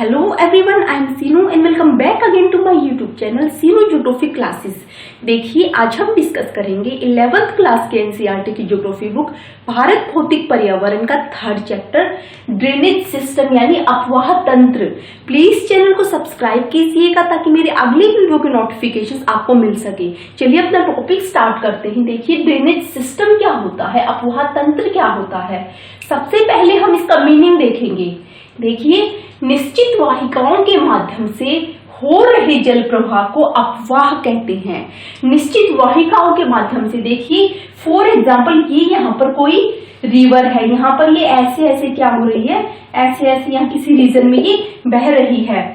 Hello everyone, I am Sinu and welcome back again to my YouTube channel Sinu Geography Classes। देखिए आज हम discuss करेंगे 11th class के NCERT की geography book Bharat भौतिक पर्यावरण का 3rd चैप्टर ड्रेनेज सिस्टम यानी अपवाह तंत्र। प्लीज चैनल को सब्सक्राइब कीजिएगा ताकि मेरे अगले वीडियो के नोटिफिकेशन आपको मिल सके। चलिए अपना टॉपिक स्टार्ट करते हैं। देखिए ड्रेनेज सिस्टम क्या होता है, अपवाह तंत्र क्या होता है। सबसे पहले हम इसका मीनिंग देखेंगे। देखिए निश्चित वाहिकाओं के माध्यम से हो रहे जल प्रवाह को अपवाह कहते हैं। निश्चित वाहिकाओं के माध्यम से, देखिए फॉर एग्जाम्पल ये यहाँ पर कोई रिवर है, यहाँ पर ये ऐसे ऐसे क्या हो रही है, ऐसे ऐसे यहाँ किसी रीजन में ये बह रही है।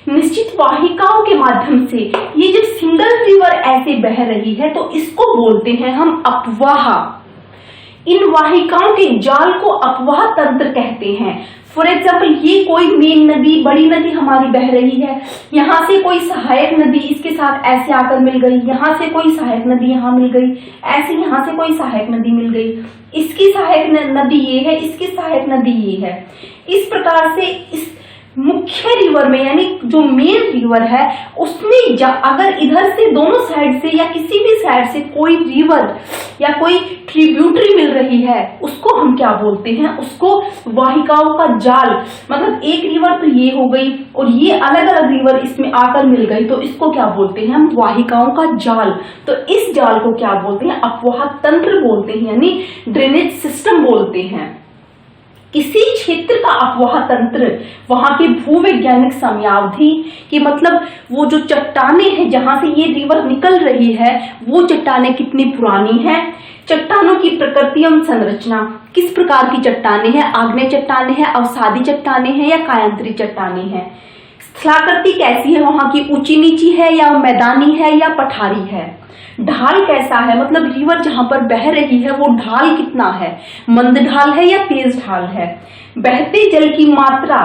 निश्चित वाहिकाओं के माध्यम से ये जब सिंगल रिवर ऐसे बह रही है तो इसको बोलते हैं हम अपवाह। इन वाहिकाओं के जाल को अपवाह तंत्र कहते हैं। फॉर एग्जाम्पल ये कोई मेन नदी, बड़ी नदी हमारी बह रही है, यहाँ से कोई सहायक नदी इसके साथ ऐसे आकर मिल गई, यहाँ से कोई सहायक नदी यहाँ मिल गई, ऐसे यहाँ से कोई सहायक नदी मिल गई, इसकी सहायक नदी ये है, इसकी सहायक नदी ये है। इस प्रकार से इस मुख्य रिवर में यानी जो मेन रिवर है उसमें अगर इधर से दोनों साइड से या किसी भी साइड से कोई रिवर या कोई ट्रिब्यूटरी मिल रही है उसको हम क्या बोलते हैं, उसको वाहिकाओं का जाल। मतलब एक रिवर तो ये हो गई और ये अलग अलग रिवर इसमें आकर मिल गई तो इसको क्या बोलते हैं हम, वाहिकाओं का जाल। तो इस जाल को क्या बोलते हैं, अपवाह तंत्र बोलते हैं यानी ड्रेनेज सिस्टम बोलते हैं। किसी क्षेत्र का अपवाह तंत्र वहां के भूवैज्ञानिक समयावधि की, मतलब वो जो चट्टाने हैं जहां से ये रिवर निकल रही है वो चट्टाने कितनी पुरानी है, चट्टानों की प्रकृति एवं संरचना, किस प्रकार की चट्टाने हैं, आग्नेय चट्टाने हैं, अवसादी चट्टाने हैं या कायांतरी चट्टाने हैं, स्थलाकृति कैसी है, वहां की ऊंची नीची है या मैदानी है या पठारी है, ढाल कैसा है, मतलब रिवर जहां पर बह रही है वो ढाल कितना है, मंद ढाल है या तेज ढाल है, बहते जल की मात्रा,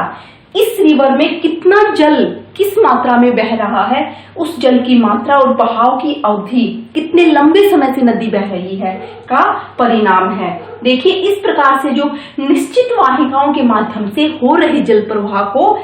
इस रिवर में कितना जल किस मात्रा में बह रहा है, उस जल की मात्रा और बहाव की अवधि, कितने लंबे समय से नदी बह रही है का परिणाम है। देखिए इस प्रकार से जो निश्चित वाहिकाओं के माध्यम से हो रहे जल प्रवाह को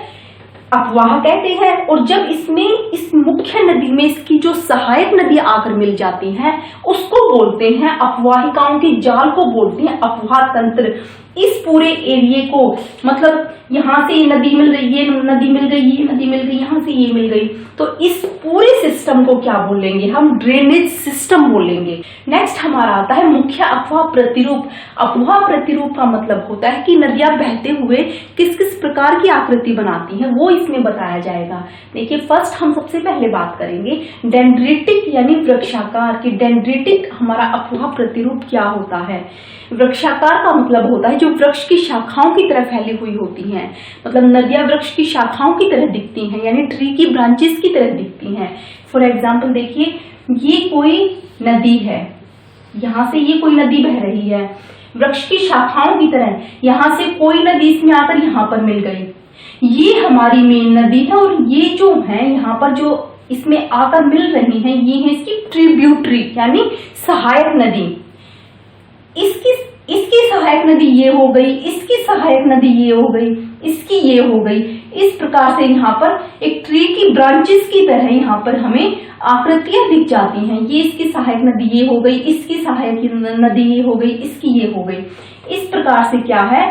अपवाह कहते हैं। और जब इसमें इस मुख्य नदी में इसकी जो सहायक नदी आकर मिल जाती हैं उसको बोलते हैं, अपवाहिकाओं के जाल को बोलते हैं अपवाह तंत्र। इस पूरे एरिया को, मतलब यहाँ से ये नदी मिल रही है, नदी मिल गई, ये नदी मिल गई, यहाँ से ये मिल गई, तो इस पूरे सिस्टम को क्या बोलेंगे हम, ड्रेनेज सिस्टम बोलेंगे। नेक्स्ट हमारा आता है मुख्य अपवाह प्रतिरूप। अपवाह प्रतिरूप का मतलब होता है कि नदियां बहते हुए किस किस प्रकार की आकृति बनाती हैं वो इसमें बताया जाएगा। देखिए फर्स्ट हम सबसे पहले बात करेंगे डेंड्रिटिक यानी वृक्षाकार की। डेंड्रिटिक हमारा अपवाह प्रतिरूप क्या होता है। वृक्षाकार का मतलब होता है जो वृक्ष की शाखाओं की तरह फैली हुई होती हैं, मतलब नदियां वृक्ष की शाखाओं की तरह दिखती हैं यानी ट्री की ब्रांचेस की तरह दिखती हैं। फॉर एग्जाम्पल देखिए ये कोई नदी है, यहाँ से ये कोई नदी बह रही है वृक्ष की शाखाओं की तरह, यहाँ से कोई नदी इसमें आकर यहाँ पर मिल गई, ये हमारी मेन नदी है और ये जो है यहाँ पर जो इसमें आकर मिल रही है ये है इसकी ट्रिब्यूटरी यानी सहायक नदी। इसकी सहायक नदी ये हो गई, इसकी सहायक नदी ये हो गई, इसकी ये हो गई। इस प्रकार से यहाँ पर एक ट्री की ब्रांचेस की तरह यहाँ पर हमें आकृतियां दिख जाती हैं। ये इसकी सहायक नदी ये हो गई, इसकी सहायक नदी ये हो गई, इसकी ये हो गई। इस प्रकार से क्या है,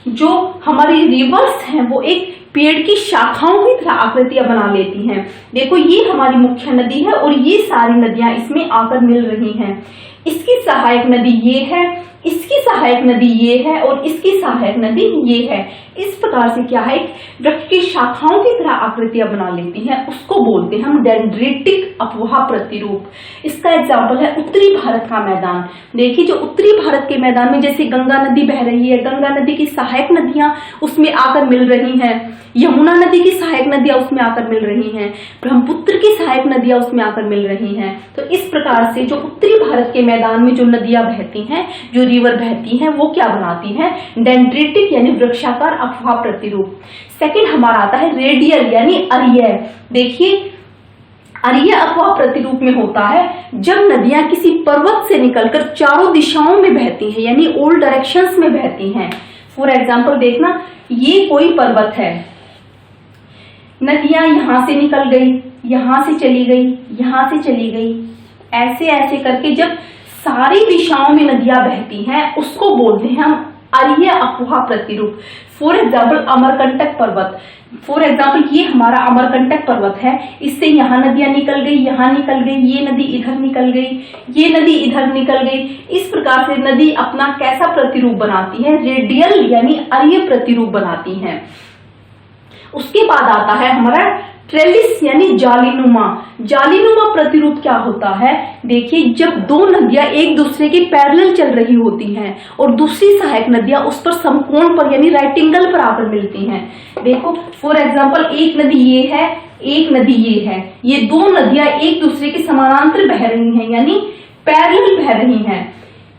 जो हमारी रिवर्स हैं वो एक पेड़ की शाखाओं की तरह आकृतियां बना लेती हैं। देखो ये हमारी मुख्य नदी है और ये सारी नदियां इसमें आकर मिल रही हैं। इसकी सहायक नदी ये है, इसकी सहायक नदी ये है और इसकी सहायक नदी ये है। इस प्रकार से क्या है, वृक्ष की शाखाओं की तरह आकृतियां बना लेती हैं, उसको बोलते हैं हम डेंड्रिटिक अपवाह प्रतिरूप। इसका एग्जाम्पल है उत्तरी भारत का मैदान। देखिए जो उत्तरी भारत के मैदान में जैसे गंगा नदी बह रही है, गंगा नदी की सहायक नदियां उसमें आकर मिल रही हैं, यमुना नदी की सहायक नदियां उसमें आकर मिल रही हैं, ब्रह्मपुत्र की सहायक नदियां उसमें आकर मिल रही हैं। तो इस प्रकार से जो उत्तरी भारत के मैदान में जो नदियां बहती हैं, जो रिवर बहती हैं, वो क्या बनाती हैं, डेंड्रिटिक यानी वृक्षाकार अपवाह प्रतिरूप। सेकंड हमारा आता है रेडियल यानी अरीय। देखिए अरीय अपवाह प्रतिरूप में होता है जब नदियां किसी पर्वत से निकलकर चारों दिशाओं में बहती हैं यानी ऑल डायरेक्शंस में बहती हैं। फॉर एग्जाम्पल देखना ये कोई पर्वत है, नदियां यहाँ से निकल गई, यहाँ से चली गई, यहाँ से चली गई, ऐसे ऐसे करके जब सारी दिशाओं में नदियां बहती हैं उसको बोलते हैं हम अरीय अफवाह प्रतिरूप। फॉर एग्जाम्पल अमरकंटक पर्वत, फॉर एग्जाम्पल ये हमारा अमरकंटक पर्वत है, इससे यहाँ नदियां निकल गई, यहाँ निकल गई, ये नदी इधर निकल गई, ये नदी इधर निकल गई। इस प्रकार से नदी अपना कैसा प्रतिरूप बनाती है, रेडियल यानी अरीय प्रतिरूप बनाती है। उसके बाद आता है हमारा ट्रेलिस यानी जालीनुमा। जालीनुमा प्रतिरूप क्या होता है, देखिए जब दो नदियां एक दूसरे के पैरेलल चल रही होती हैं और दूसरी सहायक नदियां उस पर समकोण पर यानी राइट एंगल पर आकर मिलती हैं। देखो फॉर एग्जांपल एक नदी ये है, एक नदी ये है, ये दो नदियां एक दूसरे के समानांतर बह रही हैं यानी पैरेलल बह रही हैं।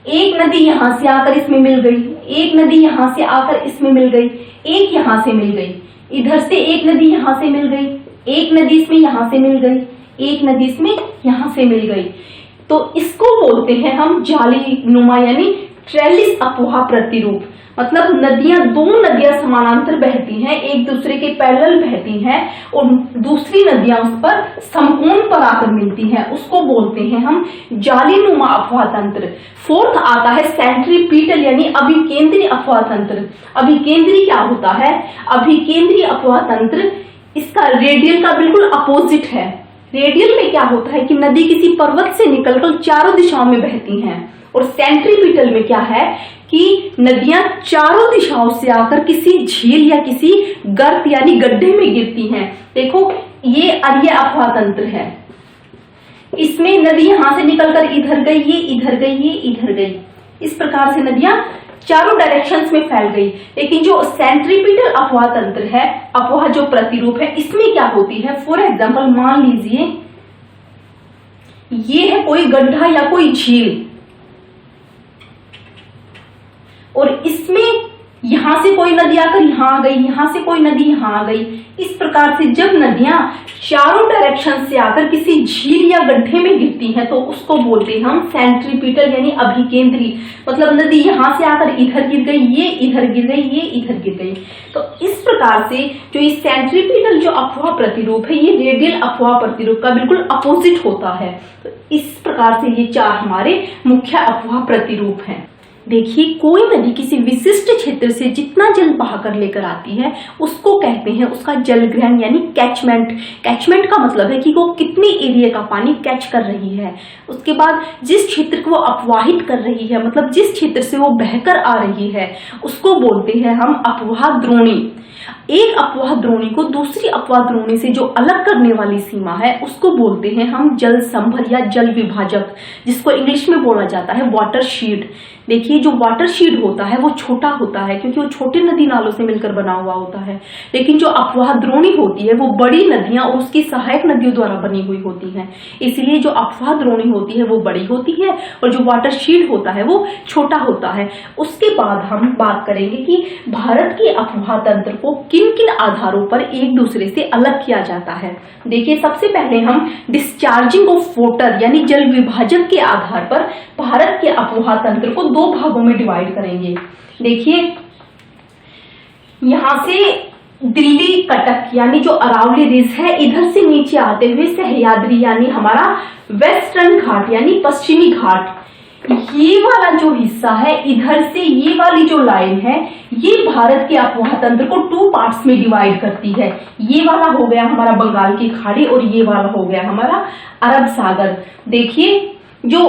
एक नदी यहां से आकर इसमें मिल गई, एक नदी यहां से आकर इसमें मिल गई, एक यहां से मिल गई, इधर से एक नदी यहां से मिल गई, एक नदी इसमें यहां से मिल गई, एक नदी इसमें यहां से मिल गई। तो इसको बोलते हैं हम जालीनुमा यानी ट्रेलिस अफवाह प्रतिरूप। मतलब दो नदियां समानांतर बहती हैं, एक दूसरे के पैरेलल बहती हैं और दूसरी नदियां उस पर समकोण पर आकर मिलती हैं, उसको बोलते हैं हम जालीनुमा अफवाह तंत्र। फोर्थ आता है सेंट्रीपिटल यानी अभिकेंद्री अफवाह तंत्र। अभिकेंद्री क्या होता है, अभिकेंद्री अफवाह तंत्र इसका रेडियल का बिल्कुल अपोजिट है। रेडियल में क्या होता है कि नदी किसी पर्वत से निकलकर चारों दिशाओं में बहती हैं और सेंट्रीपिटल में क्या है कि नदियां चारों दिशाओं से आकर किसी झील या किसी गर्त यानी गड्ढे में गिरती हैं। देखो ये अरीय अफवाह तंत्र है, इसमें नदी यहां से निकलकर इधर गई, ये इधर गई, ये इधर गई, इस प्रकार से नदियां चारों डायरेक्शंस में फैल गई। लेकिन जो सेंट्रीपिटल अफवाह तंत्र है, अफवाह जो प्रतिरूप है, इसमें क्या होती है, फॉर एग्जांपल मान लीजिए ये है कोई गड्ढा या कोई झील और इसमें यहां से कोई नदी आकर यहां आ गई, यहां से कोई नदी यहां आ गई। इस प्रकार से जब नदियां चारों डायरेक्शन से आकर किसी झील या गड्ढे में गिरती हैं तो उसको बोलते हैं हम सेंट्रीपिटल यानी अभिकेंद्री। मतलब नदी यहां से आकर इधर गिर गई, ये इधर गिर गई, ये इधर गिर गई। तो इस प्रकार से जो ये सेंट्रीपिटल जो अफवाह प्रतिरूप है ये रेडियल अफवाह प्रतिरूप का बिल्कुल अपोजिट होता है। तो इस प्रकार से ये चार हमारे मुख्य अफवाह प्रतिरूप हैं। देखिए कोई नदी किसी विशिष्ट क्षेत्र से जितना जल बहाकर लेकर आती है उसको कहते हैं उसका जल ग्रहण यानी कैचमेंट। कैचमेंट का मतलब है कि वो कितनी एरिया का पानी कैच कर रही है। उसके बाद जिस क्षेत्र को वो अपवाहित कर रही है, मतलब जिस क्षेत्र से वो बहकर आ रही है, उसको बोलते हैं हम अपवाह द्रोणी। एक अपवाह द्रोणी को दूसरी अपवाह द्रोणी से जो अलग करने वाली सीमा है उसको बोलते हैं हम जल संभर या जल विभाजक, जिसको इंग्लिश में बोला जाता है वाटर शीड। देखिए जो वाटर शीड होता है वो छोटा होता है क्योंकि वो छोटे नदी नालों से मिलकर बना हुआ होता है, लेकिन जो अपवाह द्रोणी होती है वो बड़ी नदियां और उसकी सहायक नदियों द्वारा बनी हुई होती है। इसलिए जो अपवाह द्रोणी होती है वो बड़ी होती है और जो वाटर शीड होता है वो छोटा होता है। उसके बाद हम बात करेंगे कि भारत के अफवाह तंत्र को किन किन आधारों पर एक दूसरे से अलग किया जाता है। देखिए सबसे पहले हम डिस्चार्जिंग ऑफ वाटर यानी जल विभाजक के आधार पर भारत के अफवाह तंत्र को दो भागों में डिवाइड करेंगे। देखिए यहां से दिल्ली कटक यानी जो अरावली रिज है, इधर से नीचे आते हुए सह्याद्री यानी हमारा वेस्टर्न घाट यानी पश्चिमी घाट, ये वाला जो हिस्सा है इधर से ये वाली जो लाइन है ये भारत के अफवाह तंत्र को टू पार्ट्स में डिवाइड करती है। ये वाला हो गया हमारा बंगाल की खाड़ी और ये वाला हो गया हमारा अरब सागर। देखिए जो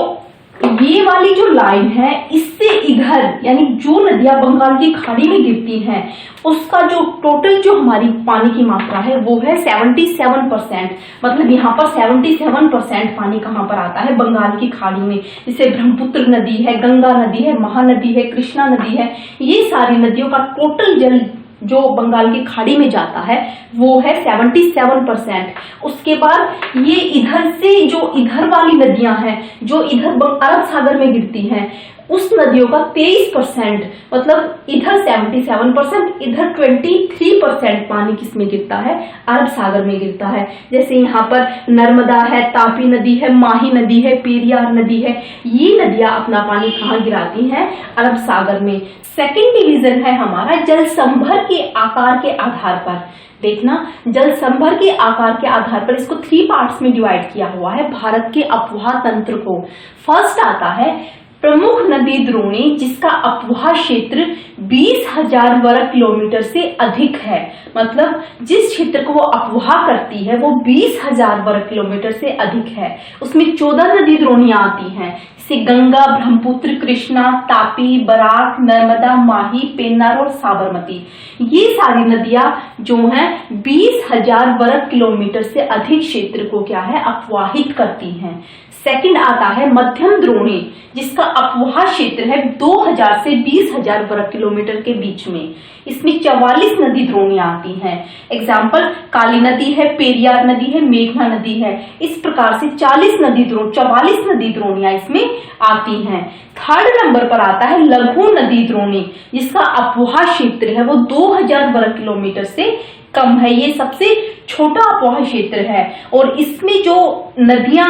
ये वाली जो लाइन है इससे इधर यानी जो नदियां बंगाल की खाड़ी में गिरती हैं उसका जो टोटल जो हमारी पानी की मात्रा है वो है 77%। मतलब यहाँ पर 77% पानी कहाँ पर आता है, बंगाल की खाड़ी में। जैसे ब्रह्मपुत्र नदी है, गंगा नदी है, महानदी है, कृष्णा नदी है, ये सारी नदियों का टोटल जल जो बंगाल की खाड़ी में जाता है वो है 77%। उसके बाद ये इधर से जो इधर वाली नदियां हैं जो इधर अरब सागर में गिरती हैं उस नदियों का 23%, मतलब इधर 77%, इधर 23% पानी किसमें गिरता है, अरब सागर में गिरता है। जैसे यहाँ पर नर्मदा है, तापी नदी है, माही नदी है, पेरियार नदी है, ये नदियां अपना पानी कहाँ गिराती हैं, अरब सागर में। सेकंड डिवीजन है हमारा जल संभर के आकार के आधार पर। देखना, जल संभर के आकार के आधार पर इसको 3 पार्ट्स में डिवाइड किया हुआ है भारत के अपवाह तंत्र को। फर्स्ट आता है प्रमुख नदी द्रोणी, जिसका अपवाह क्षेत्र 20,000 वर्ग किलोमीटर से अधिक है। मतलब जिस क्षेत्र को वो अपवाह करती है वो 20,000 वर्ग किलोमीटर से अधिक है। उसमें 14 नदी द्रोणियां आती हैं, जैसे गंगा, ब्रह्मपुत्र, कृष्णा, तापी, बराक, नर्मदा, माही, पेन्नार और साबरमती। ये सारी नदियां जो हैं 20,000 वर्ग किलोमीटर से अधिक क्षेत्र को क्या है, अपवाहित करती हैं। सेकंड आता है मध्यम द्रोणी, जिसका अपवाह क्षेत्र है 2,000 से 20,000 वर्ग किलोमीटर के बीच में। इसमें 44 नदी द्रोणियां आती हैं। एग्जाम्पल काली नदी है, पेरियार नदी है, मेघना नदी है। इस प्रकार से 44 नदी द्रोणियां इसमें आती हैं। थर्ड नंबर पर आता है लघु नदी द्रोणी, जिसका अपवाह क्षेत्र है वो 2,000 वर्ग किलोमीटर से कम है। ये सबसे छोटा अपवाह क्षेत्र है और इसमें जो नदियां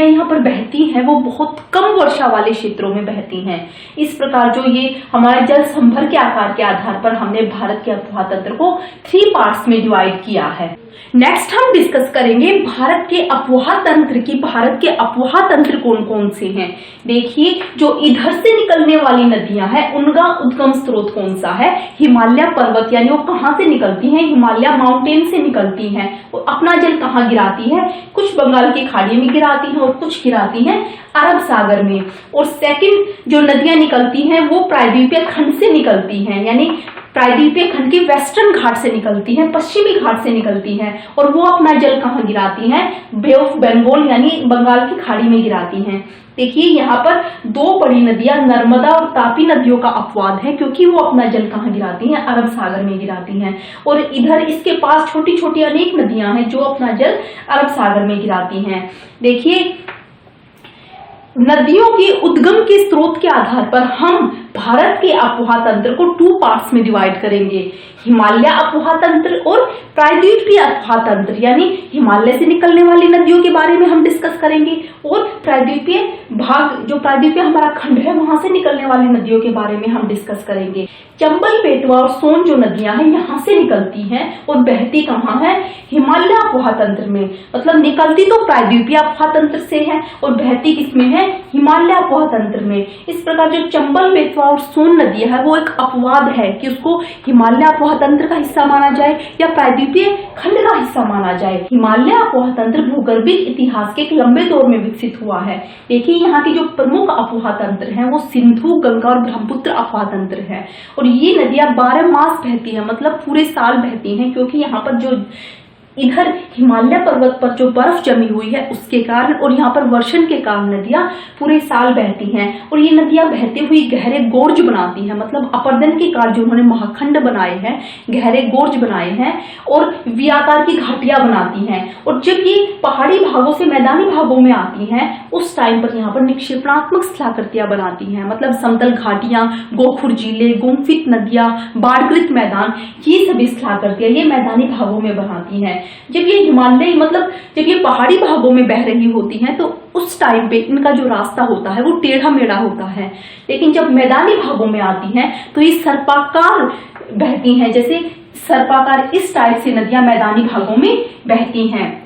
यहाँ पर बहती हैं वो बहुत कम वर्षा वाले क्षेत्रों में बहती हैं। इस प्रकार जो ये हमारा जल संभर के आकार के आधार पर हमने भारत के अपवाह तंत्र को 3 पार्ट्स में डिवाइड किया है। नेक्स्ट हम डिस्कस करेंगे भारत के अपवाह तंत्र की। भारत के अपवाह तंत्र कौन कौन से हैं। देखिए, जो इधर से निकलने वाली नदियां हैं उनका उद्गम स्रोत कौन सा है, हिमालय पर्वत, यानी वो कहां से निकलती हैं, हिमालय माउंटेन से निकलती हैं। वो अपना जल कहां गिराती है, कुछ बंगाल की खाड़ी में गिराती हैं और कुछ गिराती हैं अरब सागर में। और सेकंड जो नदियां निकलती हैं वो प्रायद्वीपीय खंड से निकलती हैं, यानी प्रायद्वीपीय खंड के वेस्टर्न घाट से निकलती हैं, पश्चिमी घाट से निकलती हैं और वो अपना जल कहां गिराती हैं, बे ऑफ बंगाल यानी बंगाल की खाड़ी में गिराती हैं। देखिए, यहाँ पर 2 बड़ी नदियां नर्मदा और तापी नदियों का अपवाद है, क्योंकि वो अपना जल कहां गिराती हैं, अरब सागर में गिराती हैं। और इधर इसके पास छोटी छोटी अनेक नदियां हैं जो अपना जल अरब सागर में गिराती हैं। देखिए, नदियों के उद्गम के स्रोत के आधार पर हम भारत के अपवाह तंत्र को 2 पार्ट्स में डिवाइड करेंगे, हिमालय अपवाह तंत्र और प्रायद्वीपीय अपवाह तंत्र। यानी हिमालय से निकलने वाली नदियों के बारे में हम डिस्कस करेंगे और प्रायद्वीपीय भाग, जो प्रायद्वीपीय हमारा खंड है, वहां से निकलने वाली नदियों के बारे में हम डिस्कस करेंगे। चंबल, बेतवा और सोन जो नदियां हैं यहाँ से निकलती हैं और बहती कहाँ है, हिमालय अपवाह तंत्र में। मतलब निकलती तो प्रायद्वीपीय अपवाह तंत्र से है और बहती किसमें है, हिमालय अपवाह तंत्र में। इस प्रकार जो चंबल, बेतवा और सोन नदियां है वो एक अपवाद है कि उसको हिमालय अपवाह तंत्र का हिस्सा माना जाए या प्रायद्वीपीय खंड का हिस्सा माना जाए। हिमालय अपवाह तंत्र भूगर्भिक इतिहास के एक लंबे दौर में विकसित हुआ है। देखिए, यहाँ के जो प्रमुख अपवाह तंत्र हैं वो सिंधु, गंगा और ब्रह्मपुत्र अपवाह तंत्र है और ये नदियां 12 मास बहती हैं, मतलब पूरे साल बहती हैं, क्योंकि यहाँ पर जो इधर हिमालय पर्वत पर जो बर्फ जमी हुई है उसके कारण और यहाँ पर वर्षण के कारण नदियां पूरे साल बहती हैं। और ये नदियां बहती हुई गहरे गोर्ज बनाती हैं, मतलब अपर्दन के कारण जो उन्होंने महाखंड बनाए हैं, गहरे गोर्ज बनाए हैं और वी आकार की घाटियां बनाती हैं। और जब ये पहाड़ी भागों से मैदानी भागों में आती हैं उस टाइम पर यहाँ पर निक्षेपणात्मक स्थलाकृतियां बनाती हैं, मतलब समतल घाटियां, गोखुर झीलें, गुम्फित नदियां, बाढ़ग्रस्त मैदान, ये सभी स्थलाकृतियां ये मैदानी भागों में बनाती हैं। जब ये हिमालय, मतलब जब ये पहाड़ी भागों में बह रही होती हैं तो उस टाइम पे इनका जो रास्ता होता है वो टेढ़ा मेढ़ा होता है, लेकिन जब मैदानी भागों में आती हैं तो ये सर्पाकार बहती हैं। जैसे सर्पाकार इस टाइप से नदियां मैदानी भागों में बहती हैं।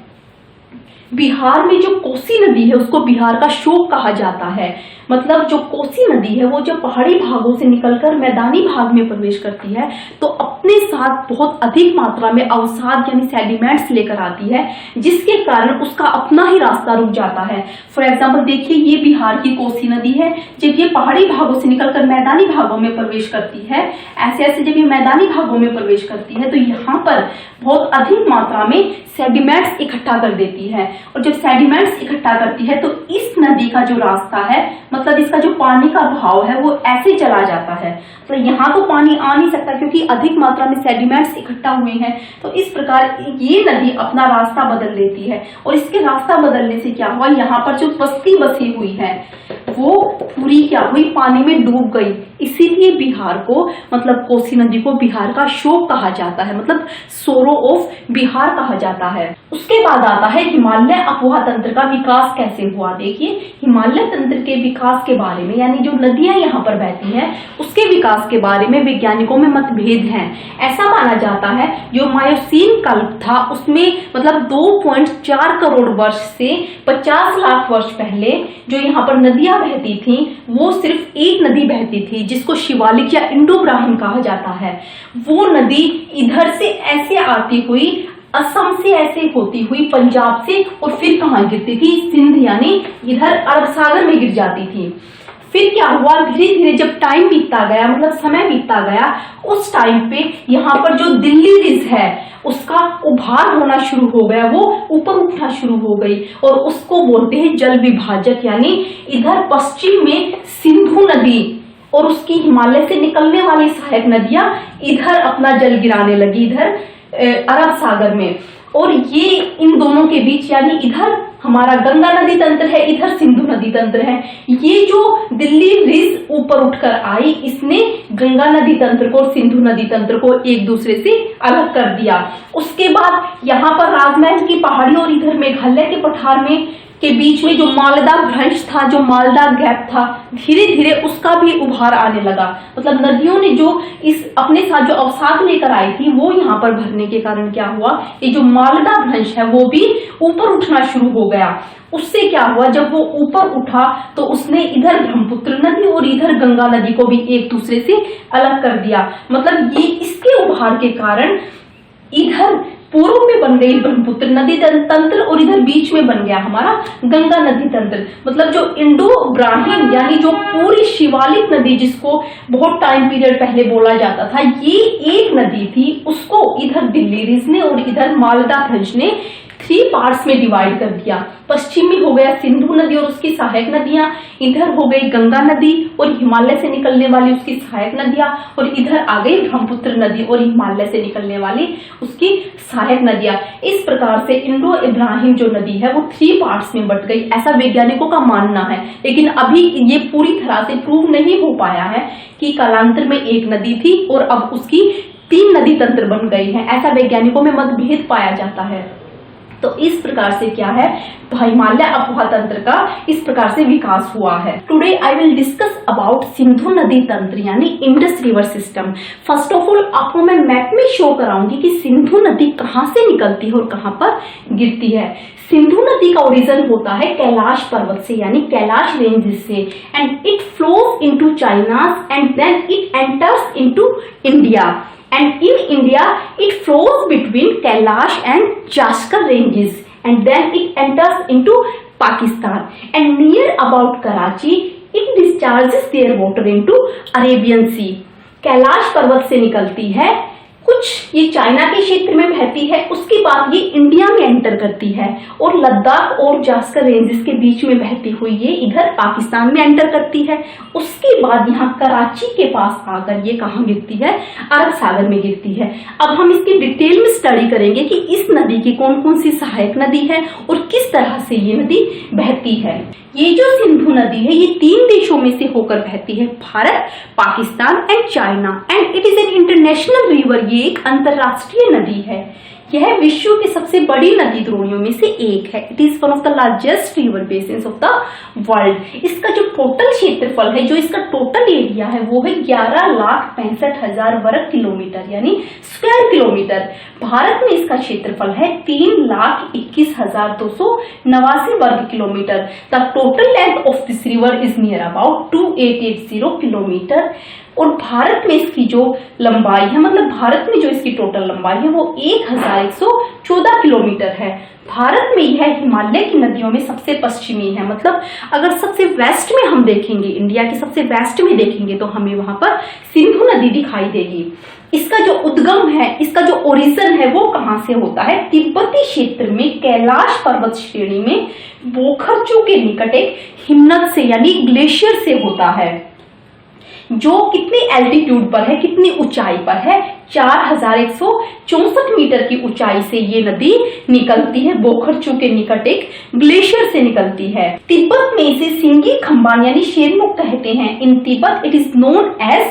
बिहार में जो कोसी नदी है उसको बिहार का शोक कहा जाता है। मतलब जो कोसी नदी है वो जब पहाड़ी भागों से निकलकर मैदानी भाग में प्रवेश करती है तो अपने साथ बहुत अधिक मात्रा में अवसाद यानी सेडिमेंट्स लेकर आती है, जिसके कारण उसका अपना ही रास्ता रुक जाता है। फॉर एग्जाम्पल देखिए, ये बिहार की कोसी नदी है। जब ये पहाड़ी भागों से निकलकर मैदानी भागों में प्रवेश करती है, ऐसे ऐसे जब ये मैदानी भागों में प्रवेश करती है तो यहाँ पर बहुत अधिक मात्रा में सेडिमेंट्स इकट्ठा कर देती है। और जब सेडिमेंट्स इकट्ठा करती है तो इस नदी का जो रास्ता है, मतलब इसका जो पानी का बहाव है वो ऐसे चला जाता है। तो यहाँ तो पानी आ नहीं सकता क्योंकि अधिक मात्रा में सेडिमेंट्स इकट्ठा हुए हैं। तो इस प्रकार ये नदी अपना रास्ता बदल लेती है और इसके रास्ता बदलने से क्या हुआ, यहाँ पर जो बस्ती बसी हुई है वो पूरी क्या हुई, पानी में डूब गई। इसीलिए बिहार को, मतलब कोसी नदी को बिहार का शोक कहा जाता है, मतलब सोरो ऑफ बिहार कहा जाता है। उसके बाद आता है हिमालय अफवाह तंत्र का विकास कैसे हुआ। देखिए हिमालय तंत्र के विकास के बारे में, यानी जो नदियां यहाँ पर बहती हैं उसके विकास के बारे में वैज्ञानिकों में मतभेद हैं। ऐसा माना जाता है जो मायोसीन काल था उसमें, मतलब 2.4 करोड़ वर्ष से 50 लाख वर्ष पहले जो यहाँ पर नदियां बहती थी वो सिर्फ एक नदी बहती थी जिसको शिवालिक या इंडो ब्राह्मण कहा जाता है। वो नदी इधर से ऐसे आती हुई असम से ऐसे होती हुई पंजाब से और फिर कहाँ गिरती थी, सिंध यानी इधर अरब सागर में गिर जाती थी। फिर क्या हुआ, धीरे धीरे जब टाइम बीतता गया, मतलब समय बीतता गया, उस टाइम पे यहाँ पर जो दिल्ली रिज है उसका उभार होना शुरू हो गया, वो ऊपर उठना शुरू हो गई और उसको बोलते हैं जल विभाजक। यानी इधर पश्चिम में सिंधु नदी और उसकी हिमालय से निकलने वाली सहायक नदियां इधर अपना जल गिराने लगी, इधर अरब सागर में। और ये इन दोनों के बीच, यानी इधर हमारा गंगा नदी तंत्र है, इधर सिंधु नदी तंत्र है। ये जो दिल्ली रिज ऊपर उठकर आई, इसने गंगा नदी तंत्र को और सिंधु नदी तंत्र को एक दूसरे से अलग कर दिया। उसके बाद यहाँ पर राजमहल की पहाड़ी और इधर मेघालय के पठार में के बीच में जो मालदा भ्रंश था, जो मालदा गैप था, धीरे धीरे उसका भी उभार आने लगा। मतलब नदियों ने जो इस अपने साथ जो अवसाद लेकर आई थी वो यहाँ पर भरने के कारण क्या हुआ, ये जो मालदा भ्रंश है वो भी ऊपर उठना शुरू हो गया। उससे क्या हुआ, जब वो ऊपर उठा तो उसने इधर ब्रह्मपुत्र नदी और इधर गंगा नदी को भी एक दूसरे से अलग कर दिया। मतलब ये इसके उभार के कारण इधर पूर्व में बन गई ब्रह्मपुत्र नदी तंत्र और इधर बीच में बन गया हमारा गंगा नदी तंत्र। मतलब जो इंडो ब्राह्मण यानी जो पूरी शिवालिक नदी जिसको बहुत टाइम पीरियड पहले बोला जाता था, ये एक नदी थी, उसको इधर दिल्ली रिज ने और इधर मालदा भ्रंश ने 3 पार्ट्स में डिवाइड कर दिया। पश्चिम में हो गया सिंधु नदी और उसकी सहायक नदियां, इधर हो गई गंगा नदी और हिमालय से निकलने वाली उसकी सहायक नदियां, और इधर आ गई ब्रह्मपुत्र नदी और हिमालय से निकलने वाली उसकी सहायक नदियां। इस प्रकार से इंडो इब्राहिम जो नदी है वो 3 पार्ट्स में बट गई, ऐसा वैज्ञानिकों का मानना है। लेकिन अभी ये पूरी तरह से प्रूव नहीं हो पाया है कि कालांतर में एक नदी थी और अब उसकी 3 नदी तंत्र बन गई है, ऐसा वैज्ञानिकों में मतभेद पाया जाता है। तो इस प्रकार से क्या है, हिमालय अफवाह तंत्र का इस प्रकार से विकास हुआ है। Today I will discuss about Sindhu नदी तंत्र यानी Indus river system. First of all आपको मैं मैप में शो कराऊंगी कि सिंधु नदी कहाँ से निकलती है और कहाँ पर गिरती है। सिंधु नदी का ओरिजिन होता है कैलाश पर्वत से यानी कैलाश रेंजेस से, and it flows into China and then it enters into India, and in India it flows between Kailash and Jaskar ranges and then it enters into Pakistan and near about Karachi it discharges their water into Arabian Sea। Kailash पर्वत से निकलती है, कुछ ये China के क्षेत्र में बहती है, उसके बाद ये इंडिया में एंटर करती है और लद्दाख और जास्कर रेंजेस के बीच में बहती हुई ये इधर पाकिस्तान में एंटर करती है। उसके बाद यहाँ कराची के पास आकर ये कहाँ गिरती है, अरब सागर में गिरती है। अब हम इसकी डिटेल में स्टडी करेंगे कि इस नदी की कौन कौन सी सहायक नदी है और किस तरह से ये नदी बहती है। ये जो सिंधु नदी है ये 3 देशों में से होकर बहती है, Bharat, Pakistan and China, and it is an international river. ये एक अंतरराष्ट्रीय नदी है। यह विश्व की सबसे बड़ी नदी द्रोणियों में से एक है। It is one of the largest river basins of the world. इसका जो टोटल क्षेत्रफल है, जो इसका टोटल एरिया है वो है 11,65,000 वर्ग किलोमीटर यानी स्क्वायर किलोमीटर। भारत में इसका क्षेत्रफल है 3,21,289 वर्ग kilometre. The total length of this river is near about 2880 kilometre. और भारत में इसकी जो लंबाई है, मतलब भारत में जो इसकी टोटल लंबाई है वो 1114 किलोमीटर है। भारत में यह हिमालय की नदियों में सबसे पश्चिमी है। मतलब अगर सबसे वेस्ट में हम देखेंगे, इंडिया के सबसे वेस्ट में देखेंगे तो हमें वहां पर सिंधु नदी दिखाई देगी। इसका जो उद्गम है, इसका जो ओरिजिन है वो कहां से होता है? तिब्बती क्षेत्र में कैलाश पर्वत श्रेणी में बोखरचू के निकट एक हिमनद से यानी ग्लेशियर से होता है, जो कितनी एल्टीट्यूड पर है, कितनी ऊंचाई पर है? 4164 मीटर की ऊंचाई से ये नदी निकलती है। बोखरचू के निकट एक ग्लेशियर से निकलती है। तिब्बत में इसे सिंगी खंबान यानी शेरमुख कहते हैं। In Tibet it is known as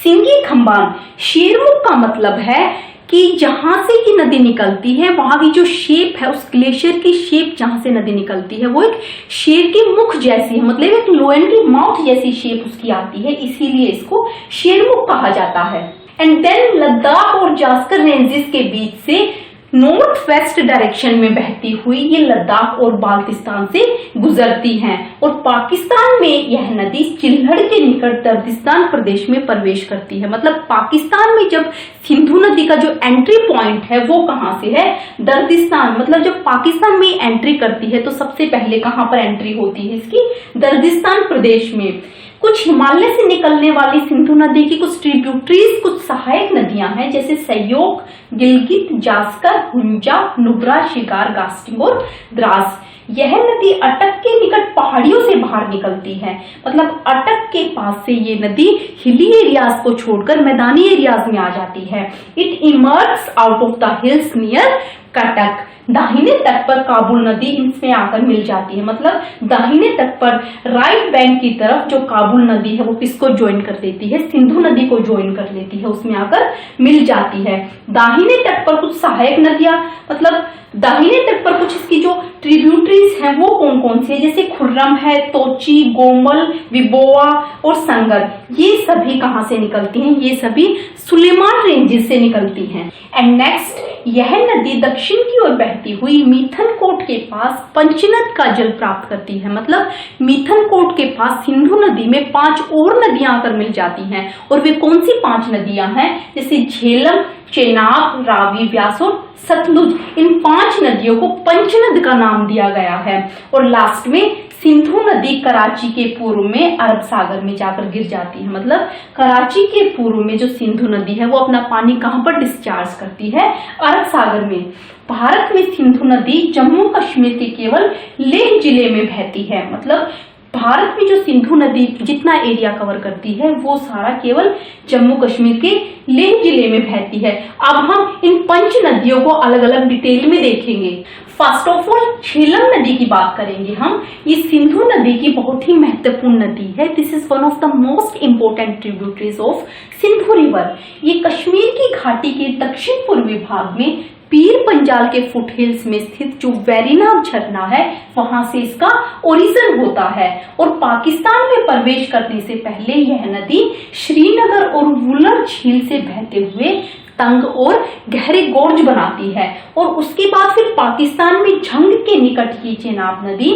सिंगी खंबान। शेरमुख का मतलब है कि जहां से ये नदी निकलती है वहां की जो शेप है, उस ग्लेशियर की शेप जहां से नदी निकलती है वो एक शेर के मुख जैसी है, मतलब एक लोयन की माउथ जैसी शेप उसकी आती है, इसीलिए इसको शेरमुख कहा जाता है। एंड देन लद्दाख और जास्कर रेंजेस के बीच से नॉर्थ वेस्ट डायरेक्शन में बहती हुई ये लद्दाख और बाल्टिस्तान से गुजरती हैं और पाकिस्तान में यह नदी चिल्हड़ के निकट दर्दिस्तान प्रदेश में प्रवेश करती है। मतलब पाकिस्तान में जब सिंधु नदी का जो एंट्री पॉइंट है वो कहां से है? दर्दिस्तान। मतलब जब पाकिस्तान में एंट्री करती है तो सबसे पहले कहां पर एंट्री होती है इसकी? दर्दिस्तान प्रदेश में। कुछ हिमालय से निकलने वाली सिंधु नदी की कुछ ट्रिब्यूटरीज, कुछ सहायक नदियां हैं, जैसे सयोग, गिलगित, जास्कर, हुंजा, नुब्रा, शिकार, गास्टिंग और द्रास। यह नदी अटक के निकट पहाड़ियों से बाहर निकलती है। मतलब अटक के पास से ये नदी हिली एरियाज को छोड़कर मैदानी एरियाज में आ जाती है। It emerge out of the hills near Cuttack. दाहिने तट पर काबुल नदी इसमें आकर मिल जाती है। मतलब दाहिने तट पर राइट बैंक की तरफ जो काबुल नदी है वो किसको ज्वाइन कर देती है? सिंधु नदी को ज्वाइन कर लेती है, उसमें आकर मिल जाती है। दाहिने तट पर कुछ सहायक नदियां, मतलब दाहिने तट पर कुछ इसकी जो ट्रिब्यूटरीज हैं वो कौन कौन सी है? जैसे खुर्रम है, तोची, गोमल, विबोआ और संगर। ये सभी कहां से निकलती हैं? ये सभी सुलेमान रेंजेस से निकलती हैं। एंड नेक्स्ट, यह नदी दक्षिण की ओर बहती हुई मीथनकोट के पास पंचनद का जल प्राप्त करती है। मतलब मीथनकोट के पास सिंधु नदी में 5 और नदियां आकर मिल जाती हैं। और वे कौन सी 5 नदियां हैं? जैसे झेलम, चेनाब, रावी, व्यास और सतलुज। इन 5 नदियों को पंचनद का नाम दिया गया है। और लास्ट में सिंधु नदी कराची के पूर्व में अरब सागर में जाकर गिर जाती है। मतलब कराची के पूर्व में जो सिंधु नदी है वो अपना पानी कहां पर डिस्चार्ज करती है? अरब सागर में। भारत में सिंधु नदी जम्मू कश्मीर के केवल लेह जिले में बहती है। मतलब भारत में जो सिंधु नदी जितना एरिया कवर करती है वो सारा केवल जम्मू कश्मीर के लेह जिले में बहती है। अब हम इन 5 नदियों को अलग अलग डिटेल में देखेंगे। फर्स्ट ऑफ ऑल झेलम नदी की बात करेंगे हम। ये सिंधु नदी की बहुत ही महत्वपूर्ण नदी है। This is one of the most important tributaries of Sindhu river. ये कश्मीर की घाटी के दक्षिण पूर्वी भाग में पीर पंजाल के फुटहिल्स में स्थित जो वेरीनाग झरना है वहां से इसका ओरिजिन होता है। और पाकिस्तान में प्रवेश करने से पहले यह नदी श्रीनगर और वुलर झील से बहते हुए तंग और गहरे गोर्ज बनाती है। और उसके बाद फिर पाकिस्तान में झंग के निकट ये चेनाब नदी,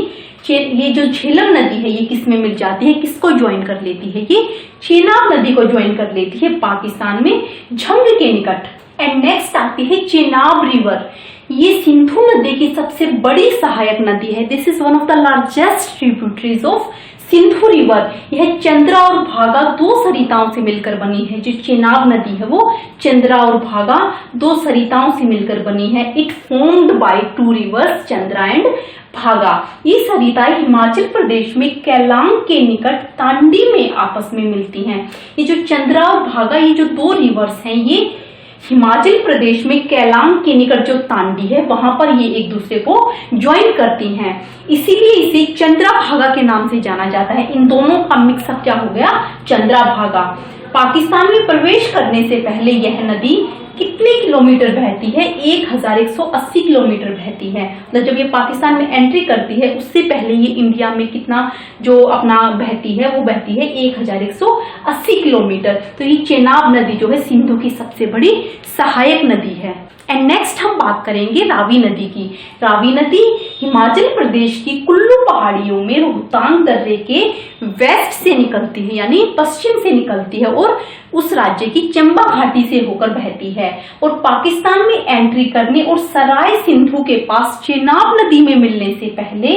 ये जो झेलम नदी है ये किस में मिल जाती है? किसको ज्वाइन कर लेती है? ये चेनाब नदी को ज्वाइन कर लेती है पाकिस्तान में झंग के निकट। एंड नेक्स्ट आती है चेनाब रिवर। ये सिंधु नदी की सबसे बड़ी सहायक नदी है। This is one of the largest tributaries of Sindhu river. यह चंद्रा और भागा 2 सरिताओं से मिलकर बनी है। जो चेनाब नदी है वो चंद्रा और भागा 2 सरिताओं से मिलकर बनी है। It formed by 2 reverse Chandra and भागा। ये सरिताएं हिमाचल प्रदेश में कैलांग के निकट तांडी में आपस में मिलती हैं। ये जो चंद्रा और भागा, ये जो 2 रिवर्स हैं, ये हिमाचल प्रदेश में कैलांग के निकट जो तांडी है वहां पर ये एक दूसरे को ज्वाइन करती हैं। इसीलिए इसे चंद्राभागा के नाम से जाना जाता है। इन दोनों का मिक्सअप क्या हो गया? चंद्राभागा। पाकिस्तान में प्रवेश करने से पहले यह नदी कितने किलोमीटर बहती है? 1180 किलोमीटर बहती है। मतलब जब ये पाकिस्तान में एंट्री करती है उससे पहले ये इंडिया में कितना जो अपना बहती है वो बहती है 1180 किलोमीटर। तो ये चेनाब नदी जो है सिंधु की सबसे बड़ी सहायक नदी है। एंड नेक्स्ट हम बात करेंगे रावी नदी की। रावी नदी हिमाचल प्रदेश की कुल्लू पहाड़ियों में रोहतांग दर्रे के वेस्ट से निकलती है, यानी पश्चिम से निकलती है और उस राज्य की चंबा घाटी से होकर बहती है और पाकिस्तान में एंट्री करने और सराय सिंधु के पास चेनाब नदी में मिलने से पहले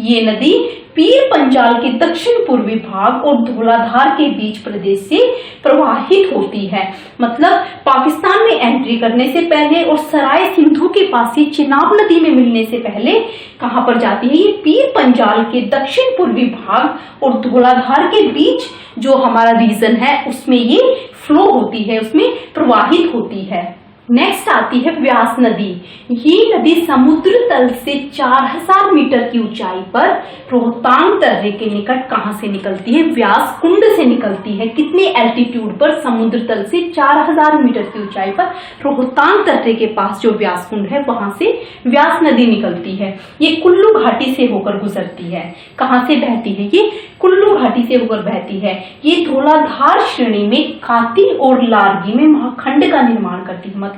ये नदी पीर पंजाल के दक्षिण पूर्वी भाग और धौलाधार के बीच प्रदेश से प्रवाहित होती है। मतलब पाकिस्तान में एंट्री करने से पहले और सराय सिंधु के पास ये चेनाब नदी में मिलने से पहले कहां पर जाती है? ये पीर पंजाल के दक्षिण पूर्वी भाग और धौलाधार के बीच जो हमारा रीजन है उसमें ये फ्लो होती है, उसमें प्रवाहित होती है। नेक्स्ट आती है व्यास नदी। ये नदी समुद्र तल से 4000 मीटर की ऊंचाई पर रोहतांग दर्रे के निकट कहां से निकलती है? व्यास कुंड से निकलती है। कितने एल्टीट्यूड पर? समुद्र तल से 4000 मीटर की ऊंचाई पर रोहतांग दर्रे के पास जो व्यास कुंड है वहां से व्यास नदी निकलती है। ये कुल्लू घाटी से होकर गुजरती है। कहां से बहती है? ये कुल्लू घाटी से होकर बहती है। ये धौलाधार श्रेणी में काती और लारगी में महाखंड का निर्माण करती है। मतलब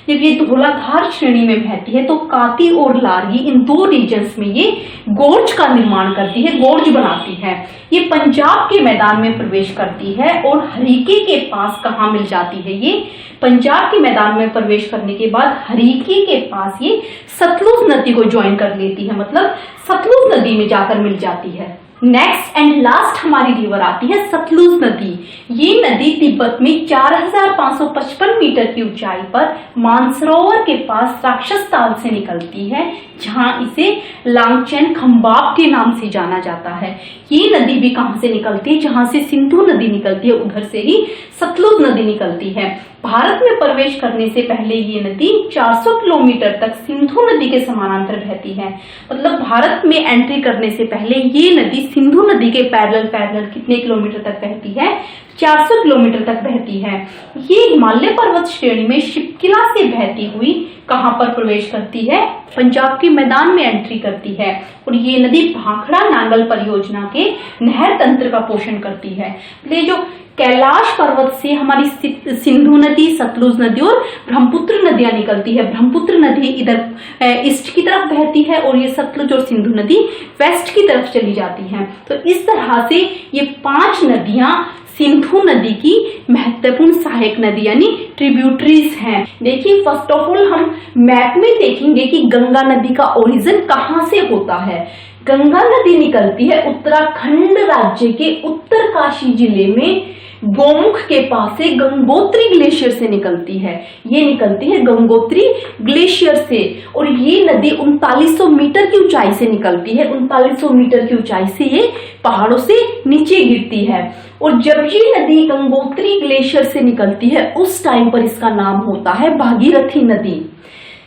जब ये धौलाधार श्रेणी में बहती है तो काती और लारगी इन दो रीजन्स में ये गोर्ज का निर्माण करती है, गोर्ज बनाती है। ये पंजाब के मैदान में प्रवेश करती है और हरीके के पास कहां मिल जाती है? ये पंजाब के मैदान में प्रवेश करने के बाद हरीके के पास ये सतलुज नदी को ज्वाइन कर लेती है, मतलब सतलुज नदी में जाकर मिल जाती है। नेक्स्ट एंड लास्ट हमारी रिवर आती है सतलुज नदी। ये नदी तिब्बत में 4555 मीटर की ऊंचाई पर मानसरोवर के पास राक्षस ताल से निकलती है, जहां इसे लांगचैन खंबाब के नाम से जाना जाता है। ये नदी भी कहां से निकलती है? जहां से सिंधु नदी निकलती है उधर से ही सतलुज नदी निकलती है। भारत में प्रवेश करने से पहले ये नदी 400 किलोमीटर तक सिंधु नदी के समानांतर बहती है। मतलब भारत में एंट्री करने से पहले ये नदी सिंधु नदी के पैरेलल कितने किलोमीटर तक बहती है? 400 किलोमीटर तक बहती है। ये हिमालय पर्वत श्रेणी में शिपकिला से बहती हुई कहां पर प्रवेश करती है? पंजाब के मैदान में एंट्री करती है और ये नदी भाखड़ा नांगल परियोजना के नहर तंत्र का पोषण करती है। ये जो कैलाश पर्वत से हमारी सिंधु नदी, सतलुज नदी और ब्रह्मपुत्र नदियां निकलती है। ब्रह्मपुत्र नदी इधर ईस्ट की तरफ बहती है और ये सतलुज और सिंधु नदी वेस्ट की तरफ चली जाती है। तो इस तरह से ये 5 नदियां सिंधु नदी की महत्वपूर्ण सहायक नदी यानी ट्रिब्यूटरीज हैं। देखिए फर्स्ट ऑफ ऑल हम मैप में देखेंगे कि गंगा नदी का ओरिजिन कहां से होता है। गंगा नदी निकलती है उत्तराखंड राज्य के उत्तरकाशी जिले में गोमुख के पास से गंगोत्री ग्लेशियर से निकलती है। ये निकलती है गंगोत्री ग्लेशियर से और ये नदी 3900 मीटर की ऊंचाई से निकलती है। 3900 मीटर की ऊंचाई से ये पहाड़ों से नीचे गिरती है और जब ये नदी गंगोत्री ग्लेशियर से निकलती है उस टाइम पर इसका नाम होता है भागीरथी नदी।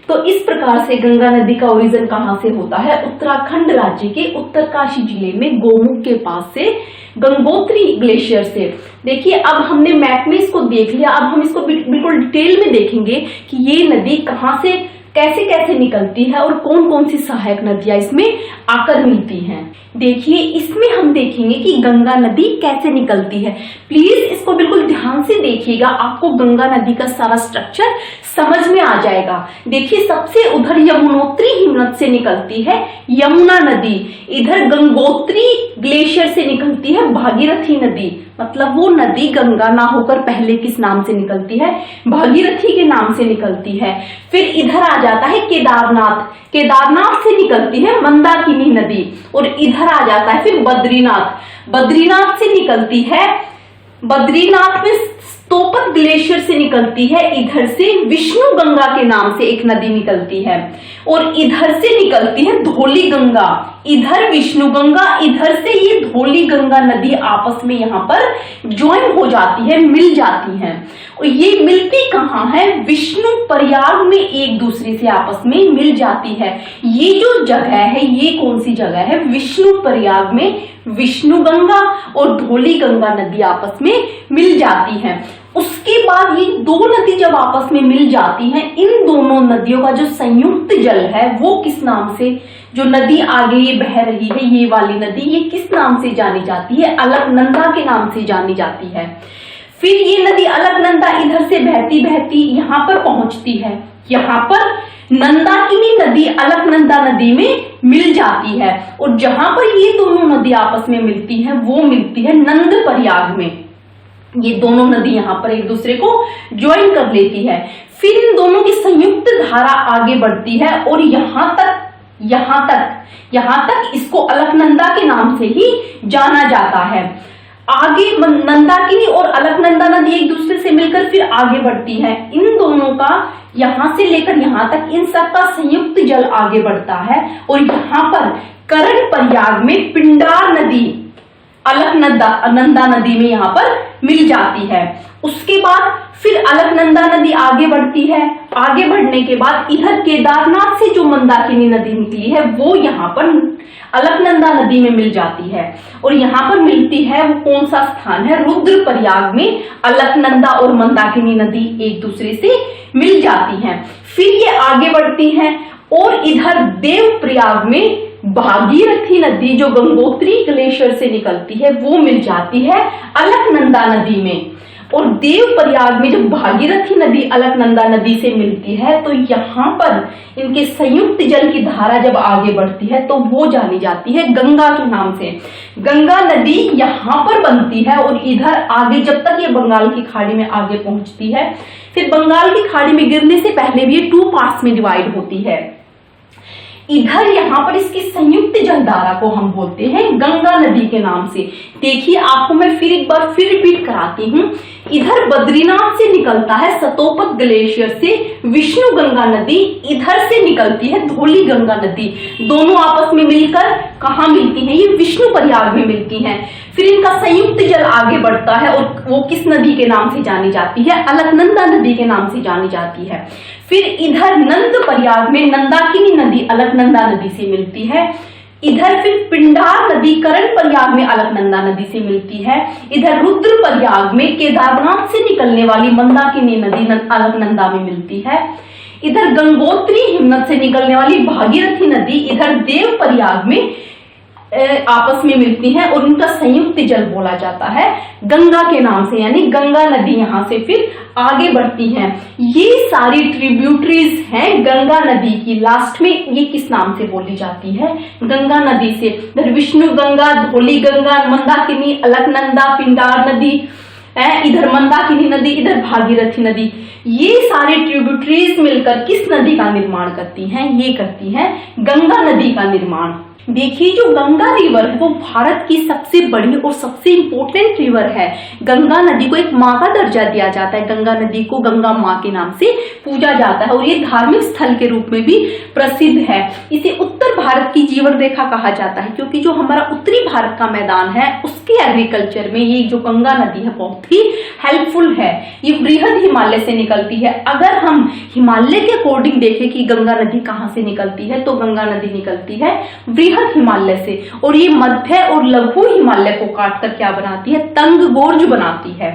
तो इस प्रकार से गंगा नदी का ओरिजिन कहां से होता है? उत्तराखंड राज्य के उत्तरकाशी जिले में गोमुख के पास से गंगोत्री ग्लेशियर से। देखिए अब हमने मैप में इसको देख लिया, अब हम इसको बिल्कुल डिटेल में देखेंगे कि ये नदी कहां से कैसे कैसे निकलती है और कौन कौन सी सहायक नदियां इसमें आकर मिलती हैं। देखिए इसमें हम देखेंगे कि गंगा नदी कैसे निकलती है। प्लीज इसको बिल्कुल ध्यान से देखिएगा, आपको गंगा नदी का सारा स्ट्रक्चर समझ में आ जाएगा। देखिए सबसे उधर यमुनोत्री हिमनद से निकलती है यमुना नदी, इधर गंगोत्री ग्लेशियर से निकलती है भागीरथी नदी। मतलब वो नदी गंगा ना होकर पहले किस नाम से निकलती है? भागीरथी के नाम से निकलती है। फिर इधर आ जाता है केदारनाथ, केदारनाथ से निकलती है मंदाकिनी नदी और इधर आ जाता है फिर बद्रीनाथ, बद्रीनाथ से निकलती है, बद्रीनाथ में स्तोपत ग्लेशियर से निकलती है। इधर से विष्णु गंगा के नाम से एक नदी निकलती है और इधर से निकलती है धौली गंगा, इधर विष्णु गंगा, इधर से ये धौली गंगा नदी आपस में यहाँ पर ज्वाइन हो जाती है, मिल जाती है। और ये मिलती कहाँ है? विष्णु प्रयाग में एक दूसरे से आपस में मिल जाती है। ये जो जगह है ये कौन सी जगह है? विष्णु प्रयाग में विष्णु गंगा और धौली गंगा नदी आपस में मिल जाती है। उसके बाद ये दो नदी जब आपस में मिल जाती हैं, इन दोनों नदियों का जो संयुक्त जल है वो किस नाम से, जो नदी आगे ये बह रही है ये वाली नदी, ये किस नाम से जानी जाती है? अलकनंदा के नाम से जानी जाती है। फिर ये नदी अलकनंदा इधर से बहती बहती यहाँ पर पहुंचती है, यहाँ पर नंदाकिनी नदी अलकनंदा नदी में मिल जाती है, और जहां पर ये दोनों नदी आपस में मिलती हैं वो मिलती है नंद प्रयाग में। ये दोनों नदी यहाँ पर एक दूसरे को ज्वाइन कर लेती है। फिर इन दोनों की संयुक्त धारा आगे बढ़ती है और यहाँ तक इसको अलकनंदा के नाम से ही जाना जाता है। आगे नंदाकिनी और अलकनंदा नदी एक दूसरे से मिलकर फिर आगे बढ़ती है। इन दोनों का यहां से लेकर यहां तक इन सब का संयुक्त जल आगे बढ़ता है, और यहाँ पर करण प्रयाग में पिंडार नदी अलकनंदा नदी में यहाँ पर मिल जाती है। उसके बाद फिर अलकनंदा नदी आगे बढ़ती है। आगे बढ़ने के बाद इधर केदारनाथ से जो मंदाकिनी नदी निकली है वो यहाँ पर अलकनंदा नदी में मिल जाती है, और यहाँ पर मिलती है वो कौन सा स्थान है, रुद्र प्रयाग में अलकनंदा और मंदाकिनी नदी एक दूसरे से मिल जाती हैं। फिर ये आगे बढ़ती हैं और इधर देव प्रयाग में भागीरथी नदी जो गंगोत्री ग्लेशियर से निकलती है वो मिल जाती है अलकनंदा नदी में। और देव प्रयाग में जब भागीरथी नदी अलकनंदा नदी से मिलती है तो यहाँ पर इनके संयुक्त जल की धारा जब आगे बढ़ती है तो वो जानी जाती है गंगा के नाम से। गंगा नदी यहाँ पर बनती है और इधर आगे जब तक ये बंगाल की खाड़ी में आगे पहुंचती है, फिर बंगाल की खाड़ी में गिरने से पहले भी ये 2 पार्ट्स में डिवाइड होती है। इधर यहाँ पर इसकी संयुक्त जलधारा को हम बोलते हैं गंगा नदी के नाम से। देखिए आपको मैं फिर एक बार फिर रिपीट कराती हूँ। इधर बद्रीनाथ से निकलता है सतोपत ग्लेशियर से विष्णु गंगा नदी, इधर से निकलती है धौली गंगा नदी। दोनों आपस में मिलकर कहाँ मिलती हैं, ये विष्णु प्रयाग में मिलती हैं। फिर इनका संयुक्त जल आगे बढ़ता है और वो किस नदी के नाम से जानी जाती है, अलकनंदा नदी के नाम से जानी जाती है। फिर इधर नंद प्रयाग में नंदाकिनी नदी अलकनंदा नदी से मिलती है। इधर फिर पिंडार नदी करण प्रयाग में अलकनंदा नदी से मिलती है। इधर रुद्र प्रयाग में केदारनाथ से निकलने वाली मंदाकिनी नदी अलकनंदा में मिलती है। इधर गंगोत्री हिमनद से निकलने वाली भागीरथी नदी इधर देव प्रयाग में आपस में मिलती हैं और उनका संयुक्त जल बोला जाता है गंगा के नाम से, यानी गंगा नदी यहाँ से फिर आगे बढ़ती हैं। ये सारी ट्रिब्यूटरीज हैं गंगा नदी की। लास्ट में ये किस नाम से बोली जाती है, गंगा नदी से। इधर विष्णु गंगा, धौली गंगा, मंदाकिनी, अलकनंदा, पिंडार नदी, इधर मंदाकिनी नदी, इधर भागीरथी नदी। ये सारे ट्रिब्यूटरीज मिलकर किस नदी का निर्माण करती हैं, ये करती हैं गंगा नदी का निर्माण। देखिए जो गंगा रिवर है वो भारत की सबसे बड़ी और सबसे इंपॉर्टेंट रिवर है। गंगा नदी को एक माँ का दर्जा दिया जाता है, गंगा नदी को गंगा माँ के नाम से पूजा जाता है और ये धार्मिक स्थल के रूप में भी प्रसिद्ध है। इसे उत्तर भारत की जीवन रेखा कहा जाता है क्योंकि जो हमारा उत्तरी भारत का मैदान है उसके एग्रीकल्चर में ये जो गंगा नदी है बहुत ही हेल्पफुल है। ये बृहद हिमालय से निकलती है। अगर हम हिमालय के अकॉर्डिंग देखें कि गंगा नदी कहाँ से निकलती है तो गंगा नदी निकलती है बृहद हिमालय से, और ये मध्य और लघु हिमालय को काटकर क्या बनाती है, तंग गोर्ज बनाती है।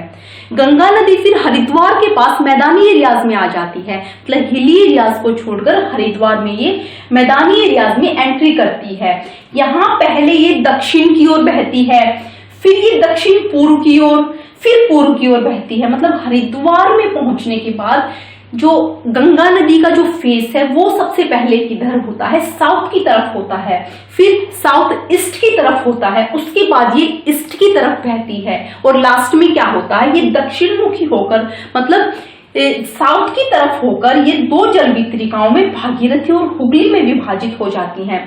गंगा नदी फिर हरिद्वार के पास मैदानी एरियाज में आ जाती है, मतलब हिली एरियाज को छोड़कर हरिद्वार में ये मैदानी एरियाज में एंट्री करती है। यहाँ पहले ये दक्षिण की ओर बहती है, फिर ये दक्षिण पूर्व की ओर, फिर पूर्व की ओर बहती है। मतलब हरिद्वार में पहुंचने के बाद जो गंगा नदी का जो फेस है वो सबसे पहले किधर होता है, साउथ की तरफ होता है, फिर साउथ ईस्ट की तरफ होता है, उसके बाद ये ईस्ट की तरफ बहती है और लास्ट में क्या होता है, ये दक्षिण मुखी होकर मतलब साउथ की तरफ होकर ये 2 जल वितरिकाओं में भागीरथी और हुगली में विभाजित हो जाती हैं।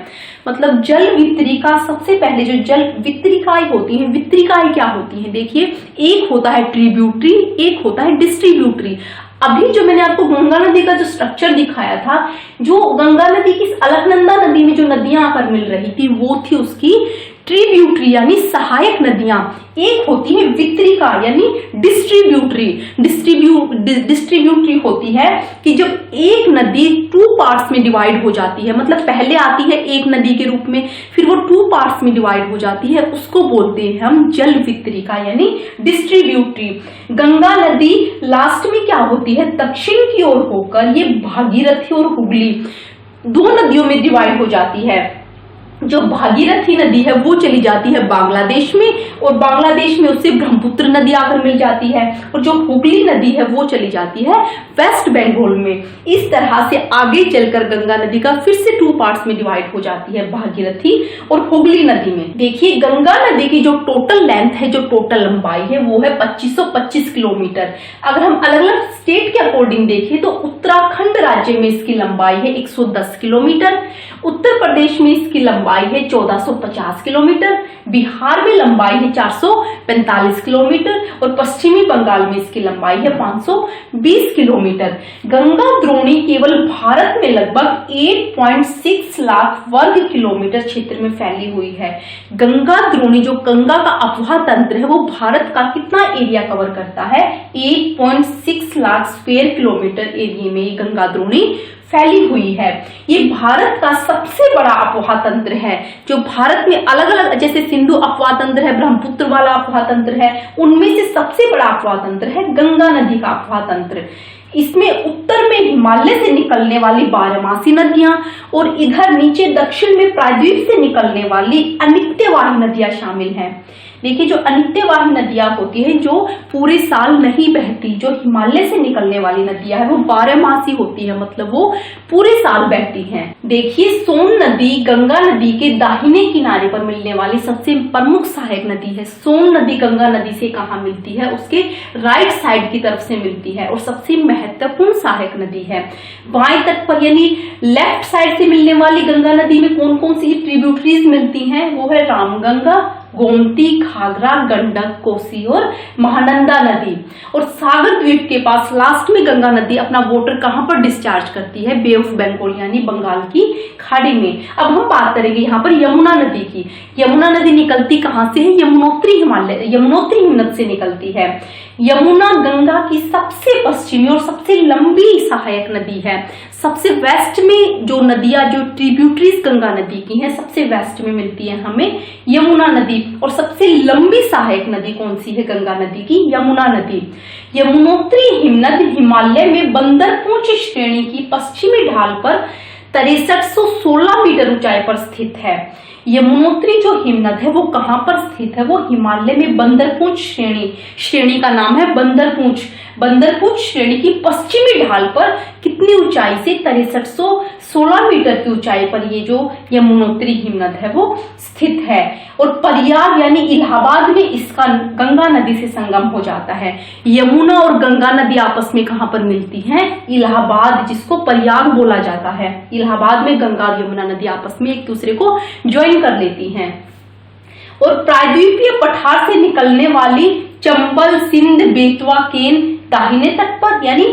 मतलब जल वितरिका सबसे पहले जो जल वितरिकाएं होती हैं, वितरिकाएं क्या होती हैं देखिए, एक होता है ट्रिब्यूटरी, एक होता है डिस्ट्रीब्यूटरी। अभी जो मैंने आपको गंगा नदी का जो स्ट्रक्चर दिखाया था, जो गंगा नदी की अलकनंदा नदी में जो नदियां आकर मिल रही थी वो थी उसकी ट्रिब्यूटरी यानी सहायक नदियां। एक होती है वितरिका यानी डिस्ट्रीब्यूटरी। डिस्ट्रीब्यूटरी होती है कि जब एक नदी 2 पार्ट्स में डिवाइड हो जाती है, मतलब पहले आती है एक नदी के रूप में, फिर वो 2 पार्ट्स में डिवाइड हो जाती है, उसको बोलते हैं हम जल वितरिका यानी डिस्ट्रीब्यूटरी। गंगा नदी लास्ट में क्या होती है, दक्षिण की ओर होकर ये भागीरथी और हुगली 2 नदियों में डिवाइड हो जाती है। जो भागीरथी नदी है वो चली जाती है बांग्लादेश में, और बांग्लादेश में उससे ब्रह्मपुत्र नदी आकर मिल जाती है, और जो हुगली नदी है वो चली जाती है वेस्ट बंगाल में। इस तरह से आगे चलकर गंगा नदी का फिर से 2 पार्ट्स में डिवाइड हो जाती है, भागीरथी और हुगली नदी में। देखिए गंगा नदी की जो टोटल लेंथ है, जो टोटल लंबाई है वो है 2525 किलोमीटर। अगर हम अलग अलग स्टेट के अकॉर्डिंग देखें तो उत्तराखंड राज्य में इसकी लंबाई है 110 किलोमीटर, उत्तर प्रदेश में इसकी लंबाई है 1450 किलोमीटर, बिहार में लंबाई है 445 किलोमीटर, और पश्चिमी बंगाल में इसकी लंबाई है 520 किलोमीटर। गंगा द्रोणी केवल भारत में लगभग 8.6 लाख वर्ग किलोमीटर क्षेत्र में फैली हुई है। गंगा द्रोणी जो गंगा का अफवाह तंत्र है वो भारत का कितना एरिया कवर करता है? 8.6 लाख स्क्वायर किलोमीटर एरिया में गंगा द्रोणी फैली हुई है। ये भारत का सबसे बड़ा अफवाह तंत्र है। जो भारत में अलग अलग, जैसे सिंधु अफवाह तंत्र है, ब्रह्मपुत्र वाला अफवाह तंत्र है, उनमें से सबसे बड़ा अफवाह तंत्र है गंगा नदी का अफवाह तंत्र। इसमें उत्तर में हिमालय से निकलने वाली बारहमासी नदियां और इधर नीचे दक्षिण में प्रायद्वीप से निकलने वाली अनित्यवाही नदियां शामिल हैं। देखिए जो अनित्यवाही नदियां होती है जो पूरे साल नहीं बहती, जो हिमालय से निकलने वाली नदियां है वो बारहमासी होती है, मतलब वो पूरे साल बहती हैं। देखिए सोन नदी गंगा नदी के दाहिने किनारे पर मिलने वाली सबसे प्रमुख सहायक नदी है। सोन नदी गंगा नदी से कहाँ मिलती है? उसके राइट साइड की तरफ से मिलती है और सबसे महत्वपूर्ण सहायक नदी है। बाएं तट पर यानी लेफ्ट साइड से मिलने वाली गंगा नदी में कौन कौन सी ट्रिब्यूटरीज मिलती हैं? वो है रामगंगा, गोमती, घाघरा, गंडक, कोसी और महानंदा नदी। और सागर द्वीप के पास लास्ट में गंगा नदी अपना वाटर कहां पर डिस्चार्ज करती है? बे ऑफ बंगाल यानी बंगाल की खाड़ी में। अब हम बात करेंगे यहाँ पर यमुना नदी की। यमुना नदी निकलती कहां से है? यमुनोत्री हिमनद से निकलती है। यमुना गंगा की सबसे पश्चिमी और सबसे लंबी सहायक नदी है। सबसे वेस्ट में जो नदियां, जो ट्रिब्यूटरीज गंगा नदी की हैं, सबसे वेस्ट में मिलती है हमें यमुना नदी। और सबसे लंबी सहायक नदी कौन सी है गंगा नदी की? यमुना नदी। यमुनोत्री हिमनद हिमालय में बंदरपूंछ श्रेणी की पश्चिमी ढाल पर 6316 मीटर ऊंचाई पर स्थित है। यमुनोत्री जो हिमनद है वो कहां पर स्थित है? वो हिमालय में बंदरपूंछ श्रेणी का नाम है बंदरपूंछ श्रेणी की पश्चिमी ढाल पर कितनी ऊंचाई से? 6316 मीटर की ऊंचाई पर ये जो यमुनोत्री हिमनद है वो स्थित है। और प्रयाग यानी इलाहाबाद में इसका गंगा नदी से संगम हो जाता है। यमुना और गंगा नदी आपस में कहां पर मिलती हैं? इलाहाबाद, जिसको प्रयाग बोला जाता है। इलाहाबाद में गंगा और यमुना नदी आपस में एक दूसरे को ज्वाइन कर लेती हैं। और प्रायद्वीपीय पठार से निकलने वाली चंबल, सिंध, बेतवा, केन दाहिने तट पर यानी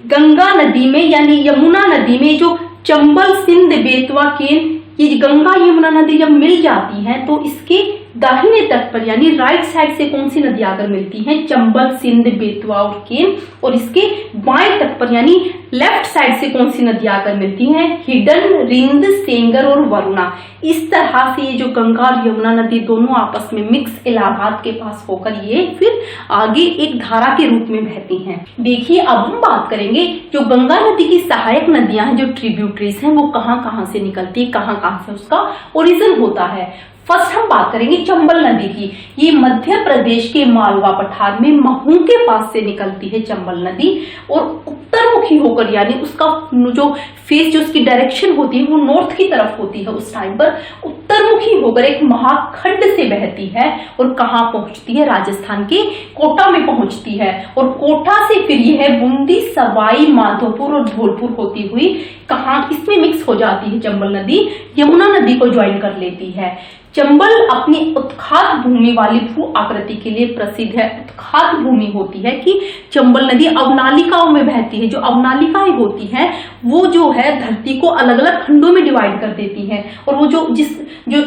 गंगा नदी में यानी यमुना नदी में जो चंबल, सिंध, बेतवा, केन, ये गंगा यमुना नदी जब मिल जाती है तो इसके दाहिने तट पर यानी राइट साइड से कौन सी नदी आकर मिलती है? चंबल, सिंध, बेतवा और केन। और इसके बाएं तट पर यानी लेफ्ट साइड से कौन सी नदी आकर मिलती है? हिडन, रिंद, सेंगर और वरुणा। इस तरह से ये जो गंगा और यमुना नदी दोनों आपस में मिक्स इलाहाबाद के पास होकर ये फिर आगे एक धारा के रूप में बहती हैं। देखिए अब हम बात करेंगे जो गंगा नदी की सहायक नदियां हैं, जो ट्रिब्यूटरीज हैं, वो कहां कहां से निकलती है, कहां कहां से उसका ओरिजिन होता है। फर्स्ट हम बात करेंगे चंबल नदी की। ये मध्य प्रदेश के मालवा पठार में महू के पास से निकलती है चंबल नदी और उत्तरमुखी होकर यानी उसका जो फेस, जो उसकी डायरेक्शन होती है वो नॉर्थ की तरफ होती है। उस टाइम पर उत्तरमुखी होकर एक महाखंड से बहती है और कहाँ पहुंचती है? राजस्थान के कोटा में पहुंचती है। और कोटा से फिर यह बूंदी, सवाई माधोपुर और धौलपुर होती हुई कहाँ इसमें मिक्स हो जाती है? चंबल नदी यमुना नदी को ज्वाइन कर लेती है। चंबल अपनी उत्खात भूमि वाली भू आकृति के लिए प्रसिद्ध है। उत्खात भूमि होती है कि चंबल नदी अवनालिकाओं में बहती है। जो अवनालिकाएं होती हैं वो जो है धरती को अलग अलग खंडों में डिवाइड कर देती हैं और वो जो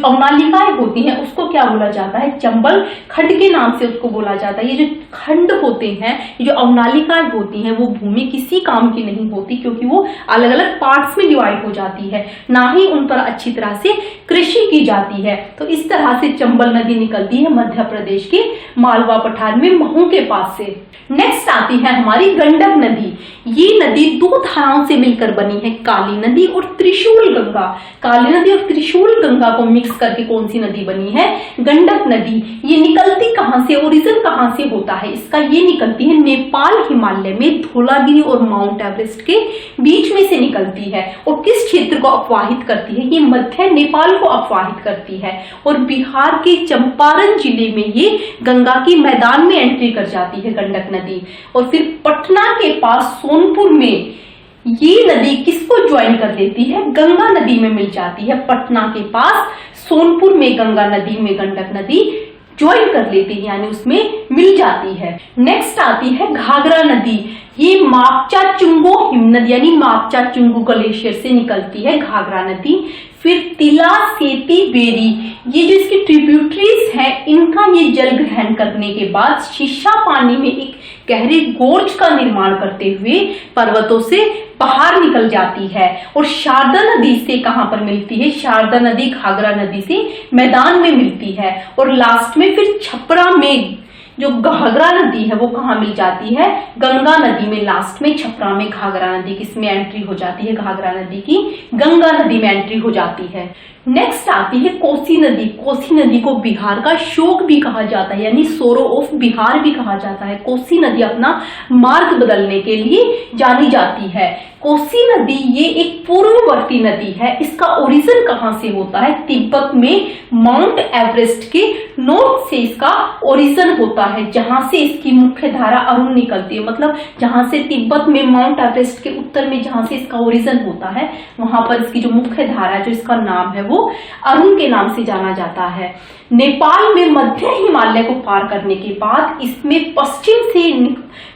अवनालिकाएं होती हैं उसको क्या बोला जाता है? चंबल खंड के नाम से उसको बोला जाता है। ये जो खंड होते हैं, ये जो अवनालिकाएं होती हैं, वो भूमि किसी काम की नहीं होती क्योंकि वो अलग अलग पार्ट्स में डिवाइड हो जाती है, ना ही उन पर अच्छी तरह से कृषि की जाती है। तो इस तरह से चंबल नदी निकलती है मध्य प्रदेश के मालवा पठार में महू के पास से। नेक्स्ट आती है हमारी गंडक नदी। ये नदी दो धाराओं से मिलकर बनी है, काली नदी और त्रिशूल गंगा। काली नदी और त्रिशूल गंगा को मिक्स करके कौन सी नदी बनी है? गंडक नदी। ये निकलती कहां से, ओरिजिन कहां से होता है इसका? ये निकलती है नेपाल हिमालय में धौलागिरी और माउंट एवरेस्ट के बीच में से निकलती है। और किस क्षेत्र को अपवाहित करती है? ये मध्य नेपाल को अपवाहित करती है और बिहार के चंपारण जिले में ये गंगा की मैदान में एंट्री कर जाती है गंडक नदी। और फिर पटना के पास सोनपुर में ये नदी किसको ज्वाइन कर लेती है? गंगा नदी में मिल जाती है। पटना के पास सोनपुर में गंगा नदी में गंडक नदी ज्वाइन कर लेती है, यानी उसमें मिल जाती है। नेक्स्ट आती है घाघरा नदी। ये मापचा चुंगो हिमनद यानी मापचा चुंगो ग्लेशियर से निकलती है घाघरा नदी। फिर तिला सेती बेरी, ये जो इसकी ट्रिब्यूटरीज हैं, इनका ये जल ग्रहण करने के बाद शीशा पानी में एक गहरे गोर्ज का निर्माण करते हुए पर्वतों से बाहर निकल जाती है। और शारदा नदी से कहां पर मिलती है? शारदा नदी घाघरा नदी से मैदान में मिलती है। और लास्ट में फिर छपरा में जो घाघरा नदी है वो कहाँ मिल जाती है? गंगा नदी में। लास्ट में छपरा में घाघरा नदी किसमें एंट्री हो जाती है? घाघरा नदी की गंगा नदी में एंट्री हो जाती है। नेक्स्ट आती है कोसी नदी। कोसी नदी को बिहार का शोक भी कहा जाता है, यानी सोरो ऑफ बिहार भी कहा जाता है। कोसी नदी अपना मार्ग बदलने के लिए जानी जाती है। कोसी नदी ये एक पूर्ववर्ती नदी है। इसका ओरिजिन कहां से होता है? तिब्बत में माउंट एवरेस्ट के नॉर्थ से इसका ओरिजिन होता है, जहां से इसकी मुख्य धारा अरुण निकलती है। मतलब जहां से तिब्बत में माउंट एवरेस्ट के उत्तर में जहां से इसका ओरिजिन होता है, वहां पर इसकी जो मुख्य धारा जो इसका नाम है वो अरुण के नाम से जाना जाता है। नेपाल में मध्य हिमालय को पार करने के बाद इसमें पश्चिम से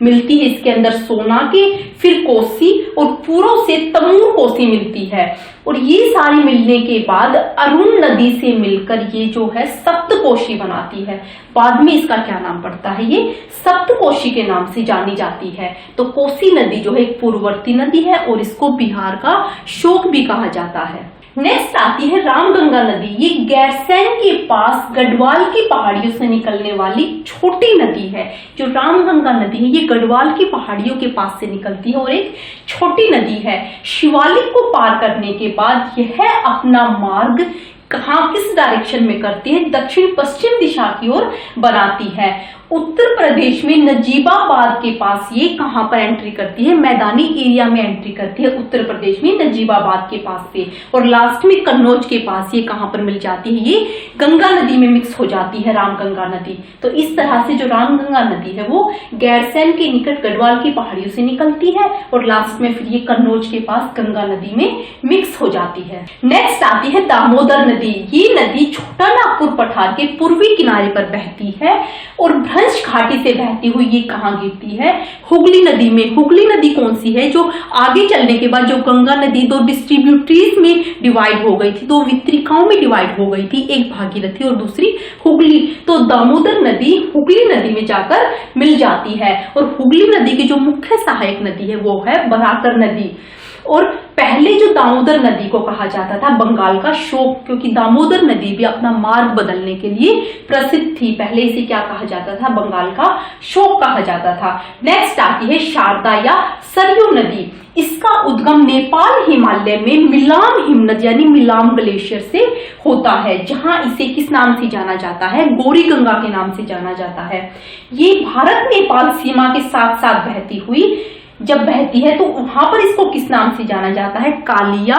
मिलती है, इसके अंदर सोना के, फिर कोसी और पूर्व से तमूर कोसी मिलती है। और ये सारी मिलने के बाद अरुण नदी से मिलकर ये जो है सप्तकोशी बनाती है। बाद में इसका क्या नाम पड़ता है? ये सप्तकोशी के नाम से जानी जाती है। तो कोसी नदी जो है एक पूर्ववर्ती नदी है और इसको बिहार का शोक भी कहा जाता है। नेक्स्ट आती है रामगंगा नदी। ये गैरसैंण के पास गढ़वाल की पहाड़ियों से निकलने वाली छोटी नदी है। जो रामगंगा नदी है ये गढ़वाल की पहाड़ियों के पास से निकलती है और एक छोटी नदी है। शिवालिक को पार करने के बाद यह अपना मार्ग कहाँ किस डायरेक्शन में करती है? दक्षिण पश्चिम दिशा की ओर बनाती है। उत्तर प्रदेश में नजीबाबाद के पास ये कहां पर एंट्री करती है? मैदानी एरिया में एंट्री करती है उत्तर प्रदेश में नजीबाबाद के पास से। और लास्ट में कन्नौज के पास ये कहां पर मिल जाती है? ये गंगा नदी में मिक्स हो जाती है रामगंगा नदी। तो इस तरह से जो रामगंगा नदी है वो गैरसैंण के निकट गढ़वाल की पहाड़ियों से निकलती है और लास्ट में फिर ये कन्नौज के पास गंगा नदी में मिक्स हो जाती है। नेक्स्ट आती है दामोदर नदी। ये नदी छोटा नागपुर पठार के पूर्वी किनारे पर बहती है और भ्रंश घाटी से बहती हुई ये कहां गिरती है? हुगली नदी में। हुगली नदी कौन सी है? जो आगे चलने के बाद जो गंगा नदी दो डिस्ट्रीब्यूटरीज में डिवाइड हो गई थी, दो वितरिकाओं में डिवाइड हो गई थी, एक भागीरथी और दूसरी हुगली। तो दामोदर नदी हुगली नदी में जाकर मिल जाती है। और हुगली नदी की जो मुख्य सहायक नदी है वो है बराकर नदी। और पहले जो दामोदर नदी को कहा जाता था बंगाल का शोक, क्योंकि दामोदर नदी भी अपना मार्ग बदलने के लिए प्रसिद्ध थी। पहले इसे क्या कहा जाता था? बंगाल का शोक कहा जाता था। नेक्स्ट आती है शारदा या सरयू नदी। इसका उद्गम नेपाल हिमालय में मिलाम हिमनद यानी मिलाम ग्लेशियर से होता है, जहां इसे किस नाम से जाना जाता है? गौरी गंगा के नाम से जाना जाता है। ये भारत नेपाल सीमा के साथ साथ बहती हुई जब बहती है तो वहां पर इसको किस नाम से जाना जाता है? कालिया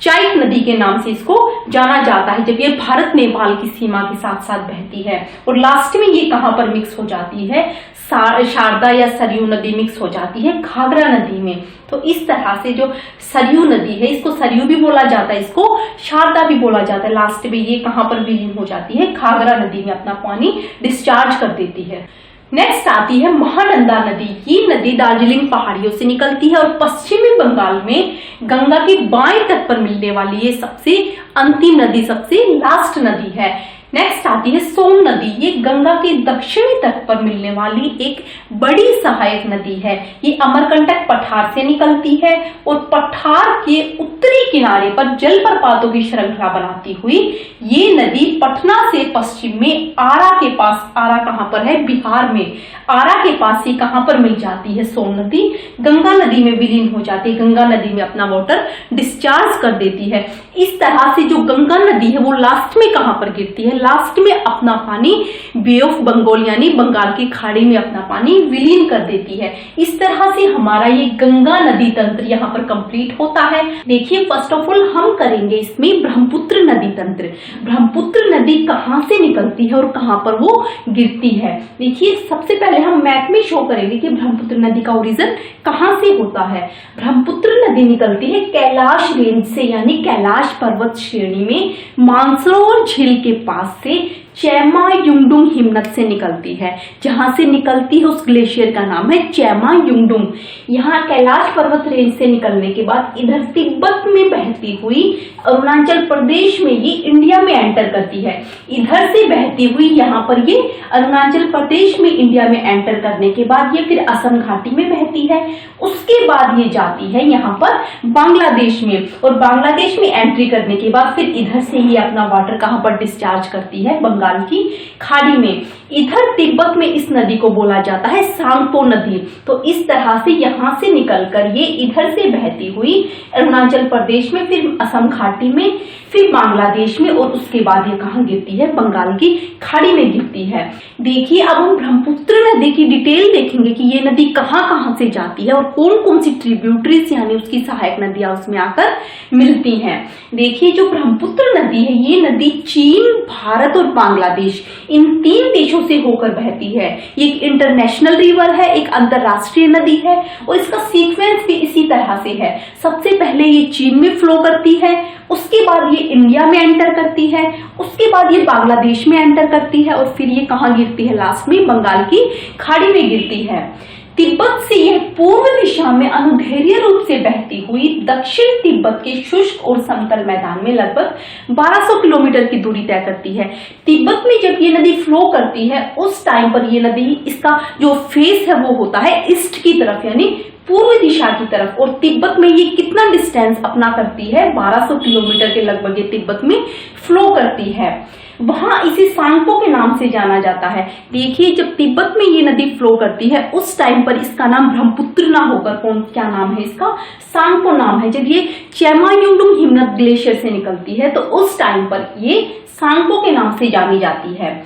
चाइक नदी के नाम से इसको जाना जाता है, जब ये भारत नेपाल की सीमा के साथ साथ बहती है। और लास्ट में ये कहां पर मिक्स हो जाती है? शारदा या सरयू नदी मिक्स हो जाती है घाघरा नदी में। तो इस तरह से जो सरयू नदी है, इसको सरयू भी बोला जाता है, इसको शारदा भी बोला जाता है। लास्ट में ये कहां पर विलीन हो जाती है? घाघरा नदी में अपना पानी डिस्चार्ज कर देती है। नेक्स्ट आती है महानंदा नदी। ये नदी दार्जिलिंग पहाड़ियों से निकलती है और पश्चिमी बंगाल में गंगा के बाएं तट पर मिलने वाली ये सबसे अंतिम नदी, सबसे लास्ट नदी है। नेक्स्ट आती है सोन नदी। ये गंगा के दक्षिणी तट पर मिलने वाली एक बड़ी सहायक नदी है। ये अमरकंटक पठार से निकलती है और पठार के उत्तरी किनारे पर जलप्रपातों की श्रृंखला बनाती हुई ये नदी पटना से पश्चिम में आरा के पास, आरा कहाँ पर है, बिहार में, आरा के पास ये कहाँ पर मिल जाती है, सोन नदी गंगा नदी में विलीन हो जाती है, गंगा नदी में अपना वाटर डिस्चार्ज कर देती है। इस तरह से जो गंगा नदी है वो लास्ट में कहाँ पर गिरती है, लास्ट में अपना पानी बे ऑफ बंगाल यानी बंगाल की खाड़ी में अपना पानी विलीन कर देती है। इस तरह से हमारा ये गंगा नदी तंत्र यहाँ पर कंप्लीट होता है। देखिए फर्स्ट ऑफ ऑल हम करेंगे इसमें ब्रह्मपुत्र नदी तंत्र। ब्रह्मपुत्र नदी कहाँ से निकलती है और कहाँ पर वो गिरती है। देखिए सबसे पहले हम मैप में शो करेंगे कि ब्रह्मपुत्र नदी का ओरिजिन कहाँ से होता है। ब्रह्मपुत्र नदी निकलती है कैलाश रेंज से यानी कैलाश पर्वत श्रेणी में मानसरोवर झील के पास से चैमा युंगडुंग हिमनद से निकलती है। जहां से निकलती है उस ग्लेशियर का नाम है चैमा युंगडुंग। यहाँ कैलाश पर्वत रेंज से निकलने के बाद इधर तिब्बत में बहती हुई अरुणाचल प्रदेश में ये इंडिया में एंटर करती है। इधर से बहती हुई यहाँ पर ये अरुणाचल प्रदेश में इंडिया में एंटर करने के बाद ये फिर असम घाटी में बहती है। उसके बाद ये जाती है यहाँ पर बांग्लादेश में और बांग्लादेश में एंट्री करने के बाद फिर इधर से ये अपना वाटर कहाँ पर डिस्चार्ज करती है, बंगाल की खाड़ी में। इधर तिब्बत में इस नदी को बोला जाता है सांगपो नदी। तो इस तरह से यहाँ से निकलकर ये इधर से बहती हुई अरुणाचल प्रदेश में, फिर असम घाटी में, फिर बांग्लादेश में और उसके बाद ये कहाँ गिरती है, बंगाल की खाड़ी में गिरती है। देखिए अब हम ब्रह्मपुत्र नदी की डिटेल देखेंगे कि ये नदी कहाँ कहाँ से जाती है और कौन कौन सी ट्रिब्यूटरीज यानी उसकी सहायक नदियां उसमें आकर मिलती हैं। देखिए जो ब्रह्मपुत्र नदी है ये नदी चीन, भारत और बांग्लादेश इन 3 देशों से होकर बहती है। ये एक इंटरनेशनल रिवर है, एक अंतरराष्ट्रीय नदी है और इसका सीक्वेंस भी इसी तरह से है। सबसे पहले ये चीन में फ्लो करती है, उसके बाद ये इंडिया में एंटर करती है, उसके बाद ये बांग्लादेश में एंटर करती है और फिर ये कहाँ गिरती है, लास्ट में बंगाल की खाड़ी में गिरती है। तिब्बत से यह पूर्व दिशा में अनुदैर्ध्य रूप से बहती हुई दक्षिण तिब्बत के शुष्क और समतल मैदान में लगभग 1200 किलोमीटर की दूरी तय करती है। तिब्बत में जब ये नदी फ्लो करती है उस टाइम पर ये नदी, इसका जो फेस है वो होता है ईस्ट की तरफ यानी पूर्व दिशा की तरफ। और तिब्बत में ये कितना डिस्टेंस अपना करती है, 1200 किलोमीटर के लगभग ये तिब्बत में फ्लो करती है। वहां इसे सांगपो के नाम से जाना जाता है। देखिए जब तिब्बत में ये नदी फ्लो करती है उस टाइम पर इसका नाम ब्रह्मपुत्र ना होकर क्या नाम है इसका, सांगपो नाम है। जब ये चैमायुंगडुंग हिमनद ग्लेशियर से निकलती है तो उस टाइम पर ये सांगपो के नाम से जानी जाती है।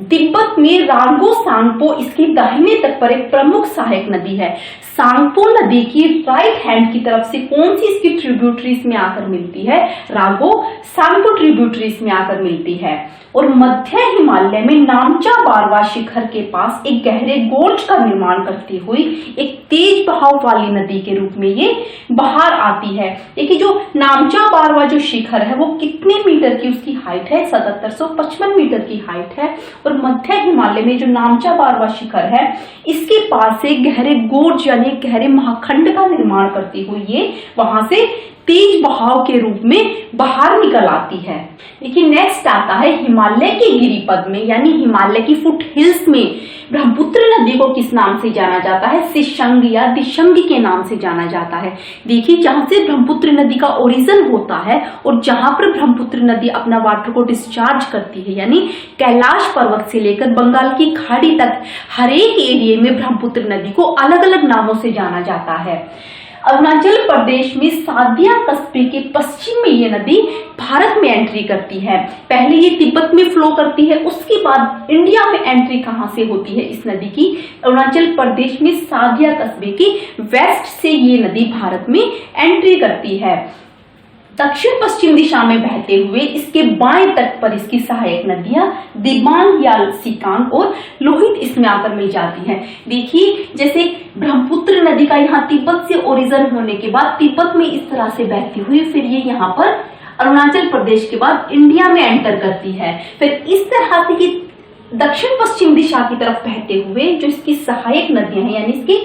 तिब्बत में रांगो सांगपो इसके दाहिने तट पर एक प्रमुख सहायक नदी है। सांगपो नदी की राइट हैंड की तरफ से कौन सी इसकी ट्रिब्यूटरीज में आकर मिलती है, रांगो सांगपो ट्रिब्यूटरीज में आकर मिलती है। और मध्य हिमालय में नामचा बारवा शिखर के पास एक गहरे गोर्ज का निर्माण करती हुई एक तेज बहाव वाली नदी के रूप में ये बाहर आती है। देखिए जो नामचा बारवा जो शिखर है वो कितने मीटर की उसकी हाइट है, 7755 मीटर की हाइट है। और मध्य हिमालय में जो नामचा बारवा शिखर है इसके पास से गहरे गोर्ज यानी गहरे महाखंड का निर्माण करती हुई ये वहां से तेज बहाव के रूप में बाहर निकल आती है। देखिए नेक्स्ट आता है हिमालय के गिरिपद में यानी हिमालय की फुट हिल्स में ब्रह्मपुत्र नदी को किस नाम से जाना जाता है, सिशंग या दिशंग के नाम से जाना जाता है। देखिए जहां से ब्रह्मपुत्र नदी का ओरिजिन होता है और जहां पर ब्रह्मपुत्र नदी अपना वाटर को डिस्चार्ज करती है यानी कैलाश पर्वत से लेकर बंगाल की खाड़ी तक हर एक एरिया में ब्रह्मपुत्र नदी को अलग अलग नामों से जाना जाता है। अरुणाचल प्रदेश में सादिया कस्बे के पश्चिम में ये नदी भारत में एंट्री करती है। पहले ये तिब्बत में फ्लो करती है, उसके बाद इंडिया में एंट्री कहां से होती है इस नदी की, अरुणाचल प्रदेश में सादिया कस्बे के वेस्ट से ये नदी भारत में एंट्री करती है। दक्षिण पश्चिम दिशा में बहते हुए इसके बाएं तट पर इसकी सहायक नदियां दिबांग या सिकांग और लोहित इसमें आकर मिल जाती हैं। देखिए जैसे ब्रह्मपुत्र नदी का यहाँ तिब्बत से ओरिजिन होने के बाद तिब्बत में इस तरह से बहती हुई फिर ये यहाँ पर अरुणाचल प्रदेश के बाद इंडिया में एंटर करती है। फिर इस तरह से दक्षिण पश्चिम दिशा की तरफ बहते हुए जो इसकी सहायक नदियां हैं, यानी इसके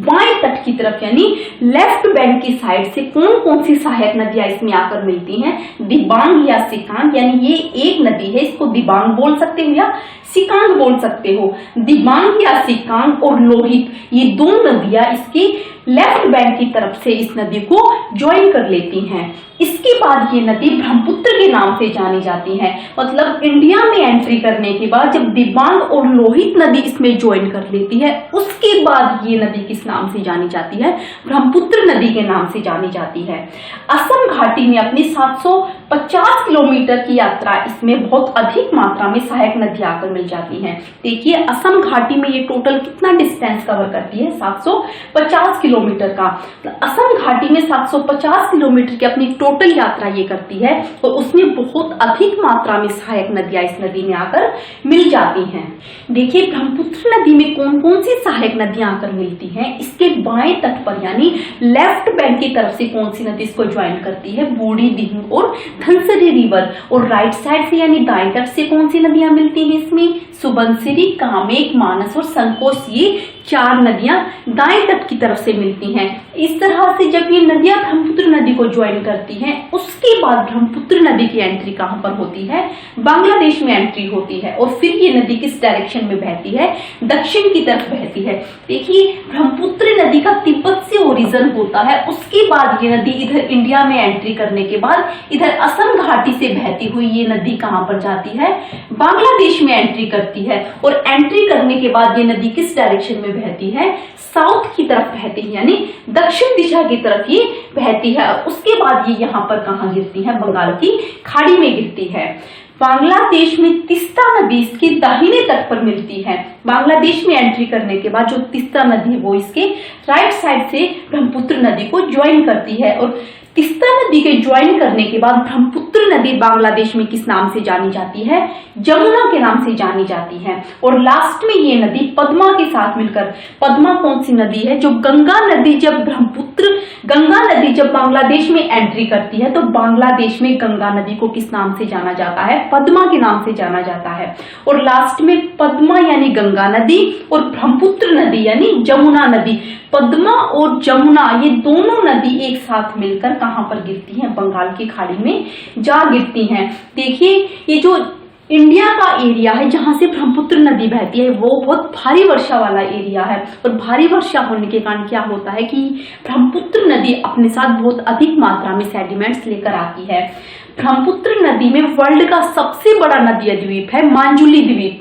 बाएं तट की तरफ यानी लेफ्ट बैंक की साइड से कौन कौन सी सहायक नदियां इसमें आकर मिलती हैं? दिबांग या सिकांग, यानी ये एक नदी है, इसको दिबांग बोल सकते हो या सिकांग बोल सकते हो। दिबांग या सिकांग और लोहित, ये दो नदियां इसके लेफ्ट बैंक की तरफ से इस नदी को ज्वाइन कर लेती हैं। इसके बाद ये नदी ब्रह्मपुत्र के नाम से जानी जाती है। मतलब इंडिया में एंट्री करने के बाद जब दिबांग और लोहित नदी इसमें ज्वाइन कर लेती है, उसके बाद ये नदी किस नाम से जानी जाती है? ब्रह्मपुत्र नदी के नाम से जानी जाती है। असम घाटी में अपनी 750 किलोमीटर की यात्रा, इसमें बहुत अधिक मात्रा में सहायक नदी आकर मिल जाती है। देखिए असम घाटी में ये टोटल कितना डिस्टेंस कवर करती है? 750 किलोमीटर का। असम घाटी में 750 किलोमीटर की अपनी टोटल यात्रा ये करती है और उसमें बहुत अधिक मात्रा में सहायक नदियां इस नदी में आकर मिल जाती हैं। देखिए ब्रह्मपुत्र नदी में कौन कौन सी सहायक नदियां आकर मिलती हैं? इसके बाएं तट पर यानी लेफ्ट बैंक की तरफ से कौन सी नदी इसको ज्वाइन करती है? बूढ़ी, दिहिंग और धनसरी रिवर। और राइट साइड से यानी दाएं तट से कौन सी नदियां मिलती हैं इसमें? सुबनसिरी, कामेक, मानस और संकोच, ये 4 नदियां दाएं तट की तरफ से मिलती हैं। इस तरह से जब ये नदियां ब्रह्मपुत्र नदी को ज्वाइन करती हैं, उसके बाद ब्रह्मपुत्र नदी की एंट्री कहां पर होती है? बांग्लादेश में एंट्री होती है। और फिर ये नदी किस डायरेक्शन में बहती है? दक्षिण की तरफ बहती है। देखिए ब्रह्मपुत्र नदी का तिब्बत से ओरिजिन होता है, उसके बाद ये नदी इधर इंडिया में एंट्री करने के बाद इधर असम घाटी से बहती हुई ये नदी कहां पर जाती है? बांग्लादेश में एंट्री करती है। और एंट्री करने के बाद ये नदी किस डायरेक्शन में बहती है? साउथ की तरफ बहती है, यानी दक्षिण दिशा की तरफ ये बहती है। उसके बाद ये यहाँ पर कहाँ गिरती है? बंगाल की खाड़ी में गिरती है। बांग्लादेश में तिस्ता नदी इसके दाहिने तट पर मिलती है। बांग्लादेश में एंट्री करने के बाद जो तिस्ता नदी है वो इसके राइट साइड से ब्रह्मपुत्र नदी को ज्वाइन करती है। और तिस्ता नदी के ज्वाइन करने के बाद ब्रह्मपुत्र नदी बांग्लादेश में किस नाम से जानी जाती है? जमुना के नाम से जानी जाती है। और लास्ट में ये नदी पद्मा के साथ मिलकर, पद्मा कौन सी नदी है? जो गंगा नदी जब बांग्लादेश में एंट्री करती है तो बांग्लादेश में गंगा नदी को किस नाम से जाना जाता है? पद्मा के नाम से जाना जाता है। और लास्ट में पद्मा यानी गंगा नदी और ब्रह्मपुत्र नदी यानी जमुना नदी, पद्मा और जमुना ये दोनों नदी एक साथ मिलकर कहां पर गिरती हैं? बंगाल की खाड़ी में जा गिरती हैं। देखिए ये जो इंडिया का एरिया है जहां से ब्रह्मपुत्र नदी बहती है वो बहुत भारी वर्षा वाला एरिया है। और भारी वर्षा होने के कारण क्या होता है कि ब्रह्मपुत्र नदी अपने साथ बहुत अधिक मात्रा में सेडिमेंट्स लेकर आती है। ब्रह्मपुत्र नदी में वर्ल्ड का सबसे बड़ा नदी द्वीप है मांजुली द्वीप,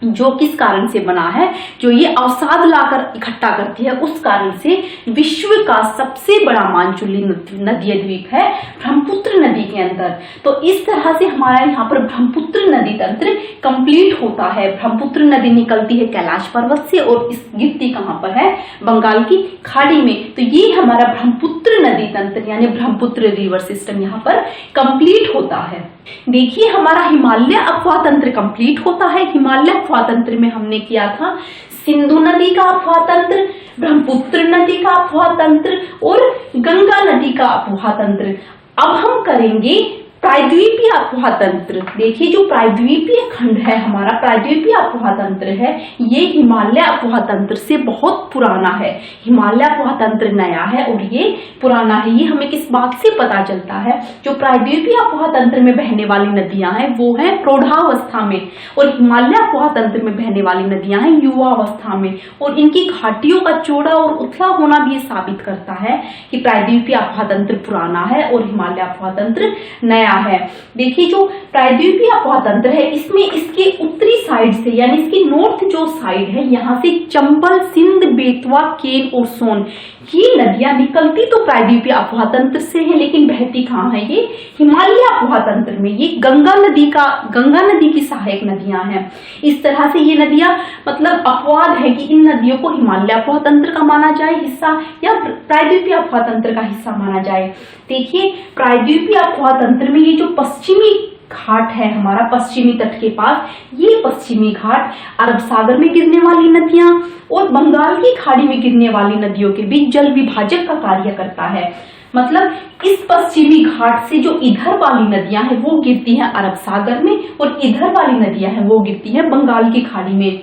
जो किस कारण से बना है? जो ये अवसाद लाकर इकट्ठा करती है, उस कारण से विश्व का सबसे बड़ा मांजुली नदी द्वीप है ब्रह्मपुत्र नदी के अंदर। तो इस तरह से हमारा यहाँ पर ब्रह्मपुत्र नदी तंत्र कंप्लीट होता है। ब्रह्मपुत्र नदी निकलती है कैलाश पर्वत से और इस गिरती कहाँ पर है? बंगाल की खाड़ी में। तो ये हमारा ब्रह्मपुत्र नदी तंत्र यानी ब्रह्मपुत्र रिवर सिस्टम यहाँ पर कंप्लीट होता है। देखिए हमारा हिमालय अफवाह तंत्र कंप्लीट होता है। हिमालय अफवाह तंत्र में हमने किया था सिंधु नदी का अफवाह तंत्र, ब्रह्मपुत्र नदी का अफवाह तंत्र और गंगा नदी का अफवाह तंत्र। अब हम करेंगे प्रायद्वीपीय अफवाह तंत्र। देखिए जो प्रायद्वीपीय खंड है हमारा, प्रायद्वीपीय अफवाह तंत्र है, ये हिमालय अफवाह तंत्र से बहुत पुराना है। हिमालय अफवाह तंत्र नया है और ये पुराना है। ये हमें किस बात से पता चलता है? जो प्रायद्वीपीय अफवाह तंत्र में बहने वाली नदियां हैं वो है प्रौढ़ावस्था में, और हिमालय अफवाह तंत्र में बहने वाली नदियां हैं युवावस्था में। और इनकी घाटियों का चौड़ा और उथला होना भी ये साबित करता है कि प्रायद्वीपीय अफवाह तंत्र पुराना है और हिमालय अफवाह तंत्र नया है। देखिए जो प्रायद्वीपीय अफवाह तंत्र है इसमें इसके उत्तरी साइड से यानी इसकी नॉर्थ जो साइड है यहाँ से चंबल, सिंध, बेतवा, केन और सोन ये नदियां निकलती तो प्रायद्वीपीय अफवाह तंत्र से है, लेकिन बहती कहाँ है? ये हिमालय अफवाह तंत्र में। ये गंगा नदी की सहायक नदियां हैं। इस तरह से ये नदियां मतलब अपवाद है कि इन नदियों को हिमालय अफवाह तंत्र का माना जाए हिस्सा या प्रायद्वीपीय अफवाह तंत्र का हिस्सा माना जाए। देखिए प्रायद्वीपीय अफवाह तंत्र में ये जो पश्चिमी घाट है हमारा पश्चिमी तट के पास, ये पश्चिमी घाट अरब सागर में गिरने वाली नदियां और बंगाल की खाड़ी में गिरने वाली नदियों के बीच जल विभाजक का कार्य करता है। मतलब इस पश्चिमी घाट से जो इधर वाली नदियां हैं वो गिरती हैं अरब सागर में और इधर वाली नदियां हैं वो गिरती हैं बंगाल की खाड़ी में।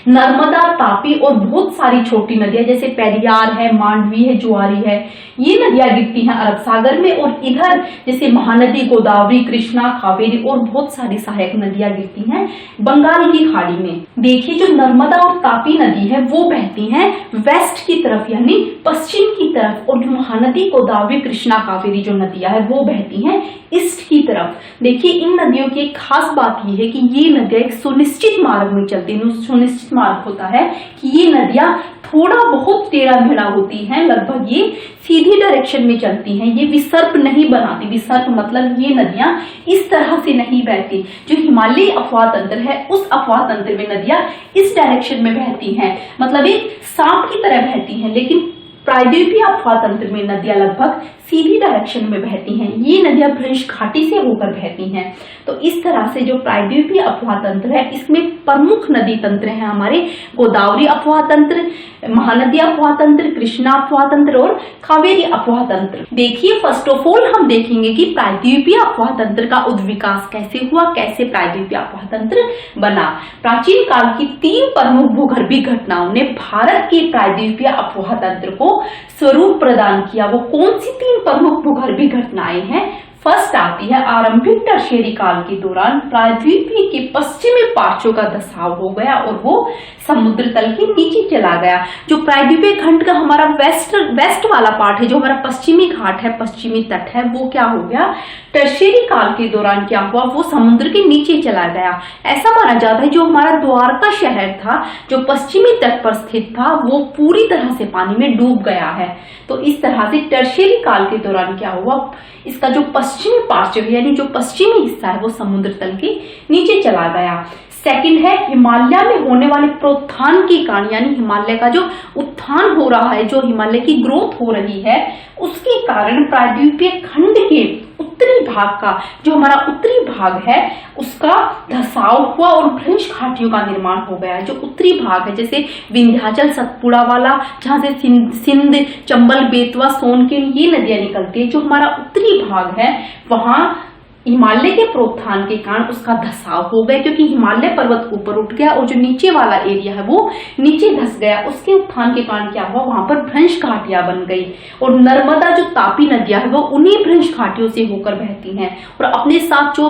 नर्मदा, तापी और बहुत सारी छोटी नदियां जैसे पेरियार है, मांडवी है, जुआरी है, ये नदियां गिरती हैं अरब सागर में और इधर जैसे महानदी, गोदावरी, कृष्णा, कावेरी और बहुत सारी सहायक नदियां गिरती हैं बंगाल की खाड़ी में। देखिए जो नर्मदा और तापी नदी है वो बहती हैं वेस्ट की तरफ यानी पश्चिम की तरफ और जो महानदी, गोदावरी, कृष्णा, कावेरी जो नदियां है वो बहती हैं ईस्ट की तरफ। देखिए इन नदियों की एक खास बात यह है कि ये नदियां एक सुनिश्चित मार्ग में चलती हैं। सुनिश्चित मार्ग होता है कि ये नदियां थोड़ा बहुत टेढ़ा मेढ़ा होती हैं, लगभग ये सीधी डायरेक्शन में चलती हैं, ये विसर्प नहीं बनाती। विसर्प मतलब ये नदियां इस तरह से नहीं बहती। जो हिमालयी अफवाह तंत्र है उस अफवाह तंत्र में नदियां इस डायरेक्शन में बहती हैं, मतलब एक सांप की तरह बहती हैं। लेकिन प्रायद्वीपीय अफवाह तंत्र में नदियां लगभग सीधी डायरेक्शन में बहती हैं। ये नदियां भ्रंश घाटी से होकर बहती हैं। तो इस तरह से जो प्रायद्वीपीय अफवाह तंत्र है इसमें प्रमुख नदी तंत्र हैं हमारे गोदावरी अफवाह तंत्र, महानदी अफवाह तंत्र, कृष्णा अफवाह तंत्र और कावेरी अफवाह तंत्र। देखिए फर्स्ट ऑफ ऑल हम देखेंगे कि प्रायद्वीपीय अफवाह तंत्र का उद्विकास कैसे हुआ, कैसे प्रायद्वीपीय अफवाह तंत्र बना। प्राचीन काल की 3 प्रमुख भूगर्भीय घटनाओं ने भारत के प्रायद्वीपीय अफवाह तंत्र को स्वरूप प्रदान किया। वो कौन सी 3 प्रमुख भूगर्भीय घटनाएं हैं? फर्स्ट आती है आरंभिक टर्शियरी काल के दौरान प्रायद्वीपीय के पश्चिमी पार्श्व का धसाव हो गया और वो समुद्र तल के नीचे चला गया। जो प्रायद्वीपीय खंड का हमारा वेस्ट वाला पार्ट है, जो हमारा पश्चिमी घाट है, पश्चिमी तट है, वो क्या हो गया टर्शियरी काल के दौरान क्या हुआ, वो समुद्र के नीचे चला गया। ऐसा माना जाता है जो हमारा द्वारका शहर था जो पश्चिमी तट पर स्थित था वो पूरी तरह से पानी में डूब गया है। तो इस तरह से टर्शियरी काल के दौरान क्या हुआ, इसका जो पश्चिमी पार्श्व यानी जो पश्चिमी हिस्सा है वो समुद्र तल के नीचे चला गया। सेकंड है हिमालय में होने वाले प्रोत्थान के कारण, यानी हिमालय का जो उत्थान हो रहा है, जो हिमालय की ग्रोथ हो रही है उसके कारण प्रायद्वीपीय खंड के उत्तरी भाग का, जो हमारा उत्तरी भाग है उसका धसाव हुआ और भ्रंश घाटियों का निर्माण हो गया। जो उत्तरी भाग है जैसे विंध्याचल, सतपुड़ा वाला, जहां से सिंध, चंबल, बेतवा, सोनकिन ये नदियां निकलती है, जो हमारा उत्तरी भाग है वहां हिमालय के प्रोत्थान के कारण उसका धसाव हो गया, क्योंकि हिमालय पर्वत ऊपर उठ गया और जो नीचे वाला एरिया है वो नीचे धस गया। उसके उत्थान के कारण क्या हुआ, वहां पर भ्रंश घाटियां बन गई और नर्मदा जो तापी नदियां है वो उन्हीं भ्रंश घाटियों से होकर बहती हैं और अपने साथ जो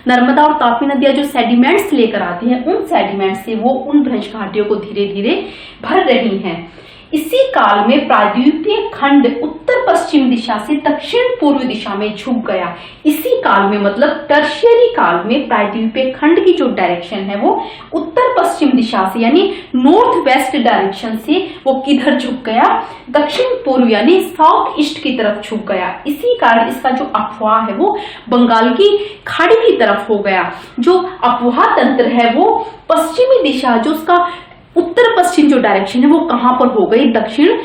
नर्मदा और तापी नदियां जो सेडिमेंट्स लेकर आती हैं उन सेडिमेंट्स से वो उन भ्रंश घाटियों को धीरे धीरे भर रही हैं। इसी काल में प्रायद्वीपीय खंड उत्तर पश्चिम दिशा से दक्षिण पूर्व दिशा में झुक गया। इसी काल में मतलब टर्शियरी काल में प्रायद्वीपीय खंड की जो डायरेक्शन है वो उत्तर पश्चिम दिशा से यानी नॉर्थ वेस्ट डायरेक्शन से वो किधर झुक गया, दक्षिण पूर्व यानी साउथ ईस्ट की तरफ झुक गया। इसी कारण इसका जो अफवाह है वो बंगाल की खाड़ी की तरफ हो गया। जो अफवाह तंत्र है वो पश्चिमी दिशा, जो उसका उत्तर पश्चिम जो डायरेक्शन है वो कहां पर हो गई, दक्षिण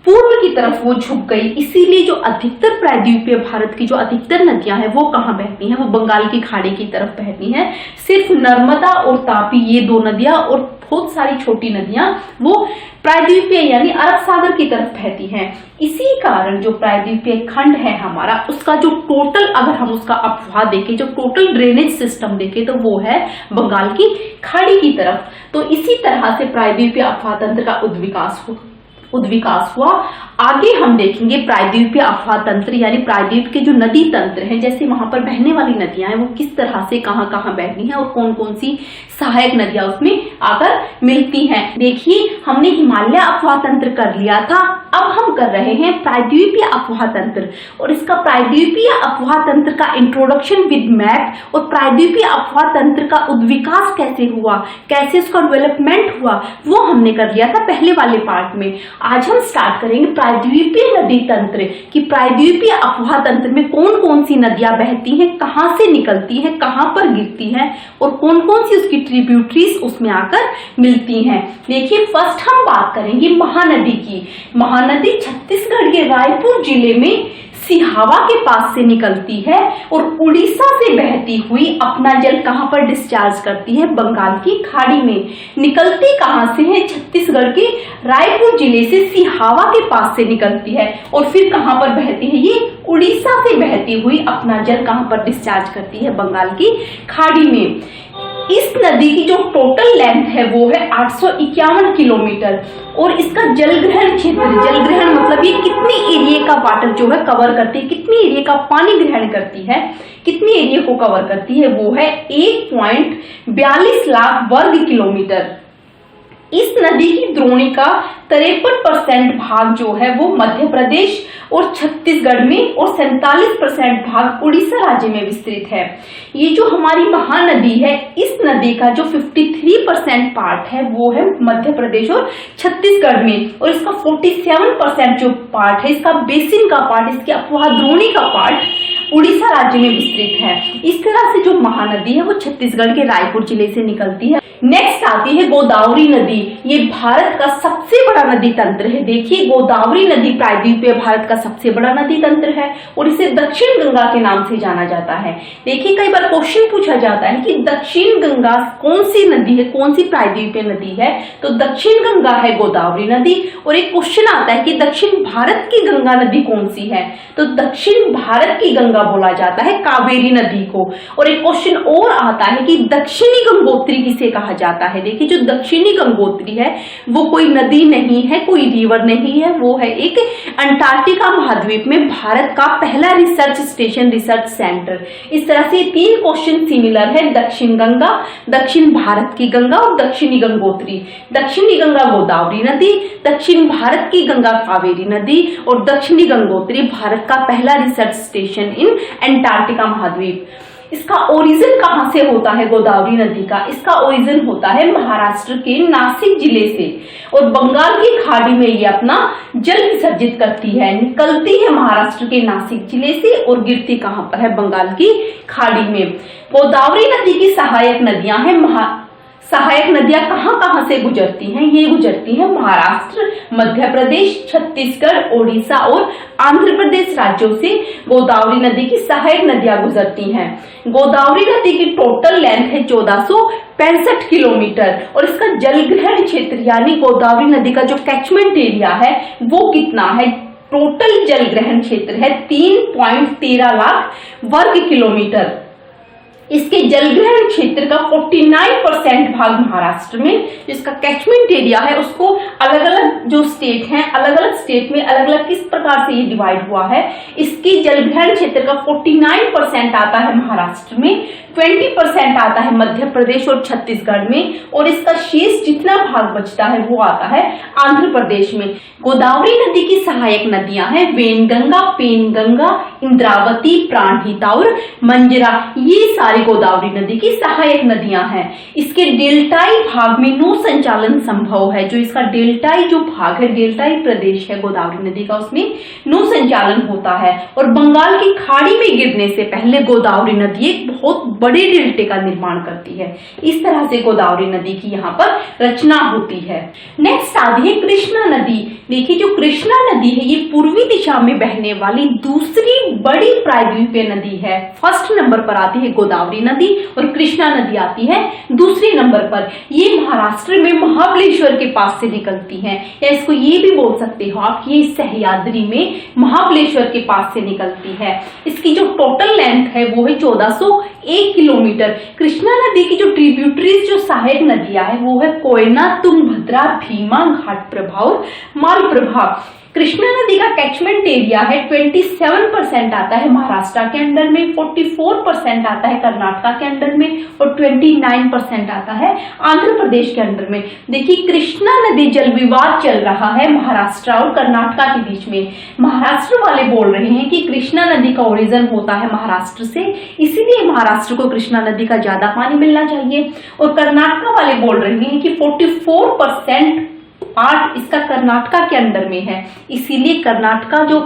पूर्व की तरफ वो झुक गई। इसीलिए जो अधिकतर प्रायद्वीपीय भारत की जो अधिकतर नदियां हैं वो कहां बहती हैं, वो बंगाल की खाड़ी की तरफ बहती हैं। सिर्फ नर्मदा और तापी ये 2 नदियां और बहुत सारी छोटी नदियां वो प्रायद्वीपीय यानी अरब सागर की तरफ बहती हैं। इसी कारण जो प्रायद्वीपीय खंड है हमारा उसका जो टोटल, अगर हम उसका अफवाह देखें, जो टोटल ड्रेनेज सिस्टम देखें तो वो है बंगाल की खाड़ी की तरफ। तो इसी तरह से प्रायद्वीपीय अफवाह तंत्र का उद्विकास हुआ। आगे हम देखेंगे प्रायद्वीपीय अफवाह तंत्र यानी प्रायद्वीप के जो नदी तंत्र हैं, जैसे वहां पर बहने वाली नदियां हैं वो किस तरह से कहां कहां बहती हैं और कौन कौन सी सहायक नदियां उसमें आकर मिलती हैं। देखिए हमने हिमालय अफवाह तंत्र कर लिया था, अब हम कर रहे हैं प्रायद्वीपीय अफवाह तंत्र और इसका प्रायद्वीपीय अफवाह तंत्र का इंट्रोडक्शन विद मैप और प्रायद्वीपीय अफवाह तंत्र का उद्विकास कैसे हुआ, कैसे उसका डेवलपमेंट हुआ वो हमने कर लिया था पहले वाले पार्ट में। आज हम स्टार्ट करेंगे प्रायद्वीपीय नदी तंत्र कि प्रायद्वीपीय अफवाह तंत्र में कौन कौन सी नदियां बहती हैं, कहां से निकलती हैं, कहां पर गिरती हैं और कौन कौन सी उसकी ट्रिब्यूटरीज उसमें आकर मिलती हैं। देखिए फर्स्ट हम बात करेंगे महानदी की। महानदी छत्तीसगढ़ के रायपुर जिले में सिहावा के पास से निकलती है और उड़ीसा से बहती हुई अपना जल कहां पर डिस्चार्ज करती है? बंगाल की खाड़ी में। निकलती कहां से है? छत्तीसगढ़ के रायपुर जिले से सिहावा के पास से निकलती है और फिर कहां पर बहती है? ये उड़ीसा से बहती हुई अपना जल कहां पर डिस्चार्ज करती है? बंगाल की खाड़ी में। इस नदी की जो टोटल लेंथ है वो है 851 किलोमीटर और इसका जलग्रहण क्षेत्र, जलग्रहण मतलब ये कितनी एरिया का वाटर जो है कवर करती है, कितनी एरिया का पानी ग्रहण करती है, कितनी एरिया को कवर करती है, वो है 1.42 लाख वर्ग किलोमीटर। इस नदी की द्रोणिका 53% भाग जो है वो मध्य प्रदेश और छत्तीसगढ़ में और 47% भाग उड़ीसा राज्य में विस्तृत है। ये जो हमारी महानदी है, इस नदी का जो 53% पार्ट है वो है मध्य प्रदेश और छत्तीसगढ़ में और इसका 47% जो पार्ट है, इसका बेसिन का पार्ट, इसके अपवाह द्रोणी का पार्ट उड़ीसा राज्य में विस्तृत है। इस तरह से जो महानदी है वो छत्तीसगढ़ के रायपुर जिले से निकलती है। नेक्स्ट आती है गोदावरी नदी। ये भारत का सबसे बड़ा नदी तंत्र है। देखिए, गोदावरी नदी प्रायद्वीपीय भारत का सबसे बड़ा नदी तंत्र है और इसे दक्षिण गंगा के नाम से जाना जाता है। देखिए, कई बार क्वेश्चन पूछा जाता है कि दक्षिण गंगा कौन सी नदी है, कौन सी प्रायद्वीपीय नदी है? तो दक्षिण गंगा है गोदावरी नदी। और एक क्वेश्चन आता है कि दक्षिण भारत की गंगा नदी कौन सी है? तो दक्षिण भारत की गंगा बोला जाता है कावेरी नदी को। और एक क्वेश्चन और आता है कि दक्षिणी गंगोत्री किसे कहा जाता है? देखिए, जो दक्षिणी गंगोत्री है वो कोई नदी नहीं है, कोई रिवर नहीं है, वो है एक अंटार्कटिका महाद्वीप में भारत का पहला रिसर्च स्टेशन, रिसर्च सेंटर। इस तरह से तीन क्वेश्चन सिमिलर है, दक्षिण गंगा, दक्षिण भारत की गंगा और दक्षिणी गंगोत्री। दक्षिणी गंगा गोदावरी नदी, दक्षिण भारत की गंगा कावेरी नदी और दक्षिणी गंगोत्री भारत का पहला रिसर्च स्टेशन इन अंटार्कटिका महाद्वीप। इसका ओरिजिन कहां से होता है गोदावरी नदी का? इसका ओरिजिन होता है महाराष्ट्र के नासिक जिले से और बंगाल की खाड़ी में ये अपना जल विसर्जित करती है। निकलती है महाराष्ट्र के नासिक जिले से और गिरती कहां पर है? बंगाल की खाड़ी में। गोदावरी नदी की सहायक नदियां हैं। सहायक नदियां कहां से गुजरती हैं? ये गुजरती हैं महाराष्ट्र, मध्य प्रदेश, छत्तीसगढ़, ओडिशा और आंध्र प्रदेश राज्यों से गोदावरी नदी की सहायक नदियां गुजरती हैं। गोदावरी नदी की टोटल लेंथ है 1465 किलोमीटर और इसका जलग्रहण क्षेत्र यानी गोदावरी नदी का जो कैचमेंट एरिया है वो कितना है? टोटल जलग्रहण क्षेत्र है 3.13 लाख वर्ग किलोमीटर। इसके जलग्रहण क्षेत्र का 49% भाग महाराष्ट्र में, जिसका कैचमेंट एरिया है उसको अलग अलग जो स्टेट हैं, अलग अलग स्टेट में अलग अलग किस प्रकार से ये डिवाइड हुआ है। इसके जलग्रहण क्षेत्र का 49% आता है महाराष्ट्र में, 20% आता है मध्य प्रदेश और छत्तीसगढ़ में और इसका शेष जितना भाग बचता है वो आता है आंध्र प्रदेश में। गोदावरी नदी की सहायक नदियां हैं वेनगंगा, पेनगंगा, इंद्रावती, प्राणहिता और मंजरा। ये सारी गोदावरी नदी की सहायक नदियां हैं। इसके डेल्टाई भाग में नौ संचालन संभव है। जो इसका डेल्टाई जो भाग है, डेल्टाई प्रदेश है गोदावरी नदी का, उसमें नौ संचालन होता है और बंगाल की खाड़ी में गिरने से पहले गोदावरी नदी एक बहुत बड़े डेल्टे का निर्माण करती है। इस तरह से गोदावरी नदी की यहाँ पर रचना होती है। नेक्स्ट आती है कृष्णा नदी। देखिए, जो कृष्णा नदी है ये पूर्वी दिशा में बहने वाली दूसरी बड़ी प्रायद्वीपीय नदी है। फर्स्ट नंबर पर आती है गोदावरी नदी और कृष्णा नदी आती है दूसरे नंबर पर। ये महाराष्ट्र में महाबलेश्वर के पास से निकलती है, या इसको ये भी बोल सकते हो आप, ये सह्याद्री में महाबलेश्वर के पास से निकलती है। इसकी जो टोटल लेंथ है वो है 1401 किलोमीटर। कृष्णा नदी की जो ट्रिब्यूटरीज, जो सहायक नदियां है वो है कोयना, तुंगभद्रा, भीमा, घाटप्रभा और मालप्रभा। कृष्णा नदी का कैचमेंट एरिया है 27% आता है महाराष्ट्र के अंडर में, 44% आता है कर्नाटक के अंडर में और 29% आता है आंध्र प्रदेश के अंडर में। देखिए, कृष्णा नदी जल विवाद चल रहा है महाराष्ट्र और कर्नाटक के बीच में। महाराष्ट्र वाले बोल रहे हैं कि कृष्णा नदी का ओरिजिन होता है महाराष्ट्र से, इसीलिए महाराष्ट्र को कृष्णा नदी का ज्यादा पानी मिलना चाहिए, और कर्नाटक वाले बोल रहे हैं कि 44% पार्ट इसका कर्नाटक के अंडर में है, इसीलिए कर्नाटक जो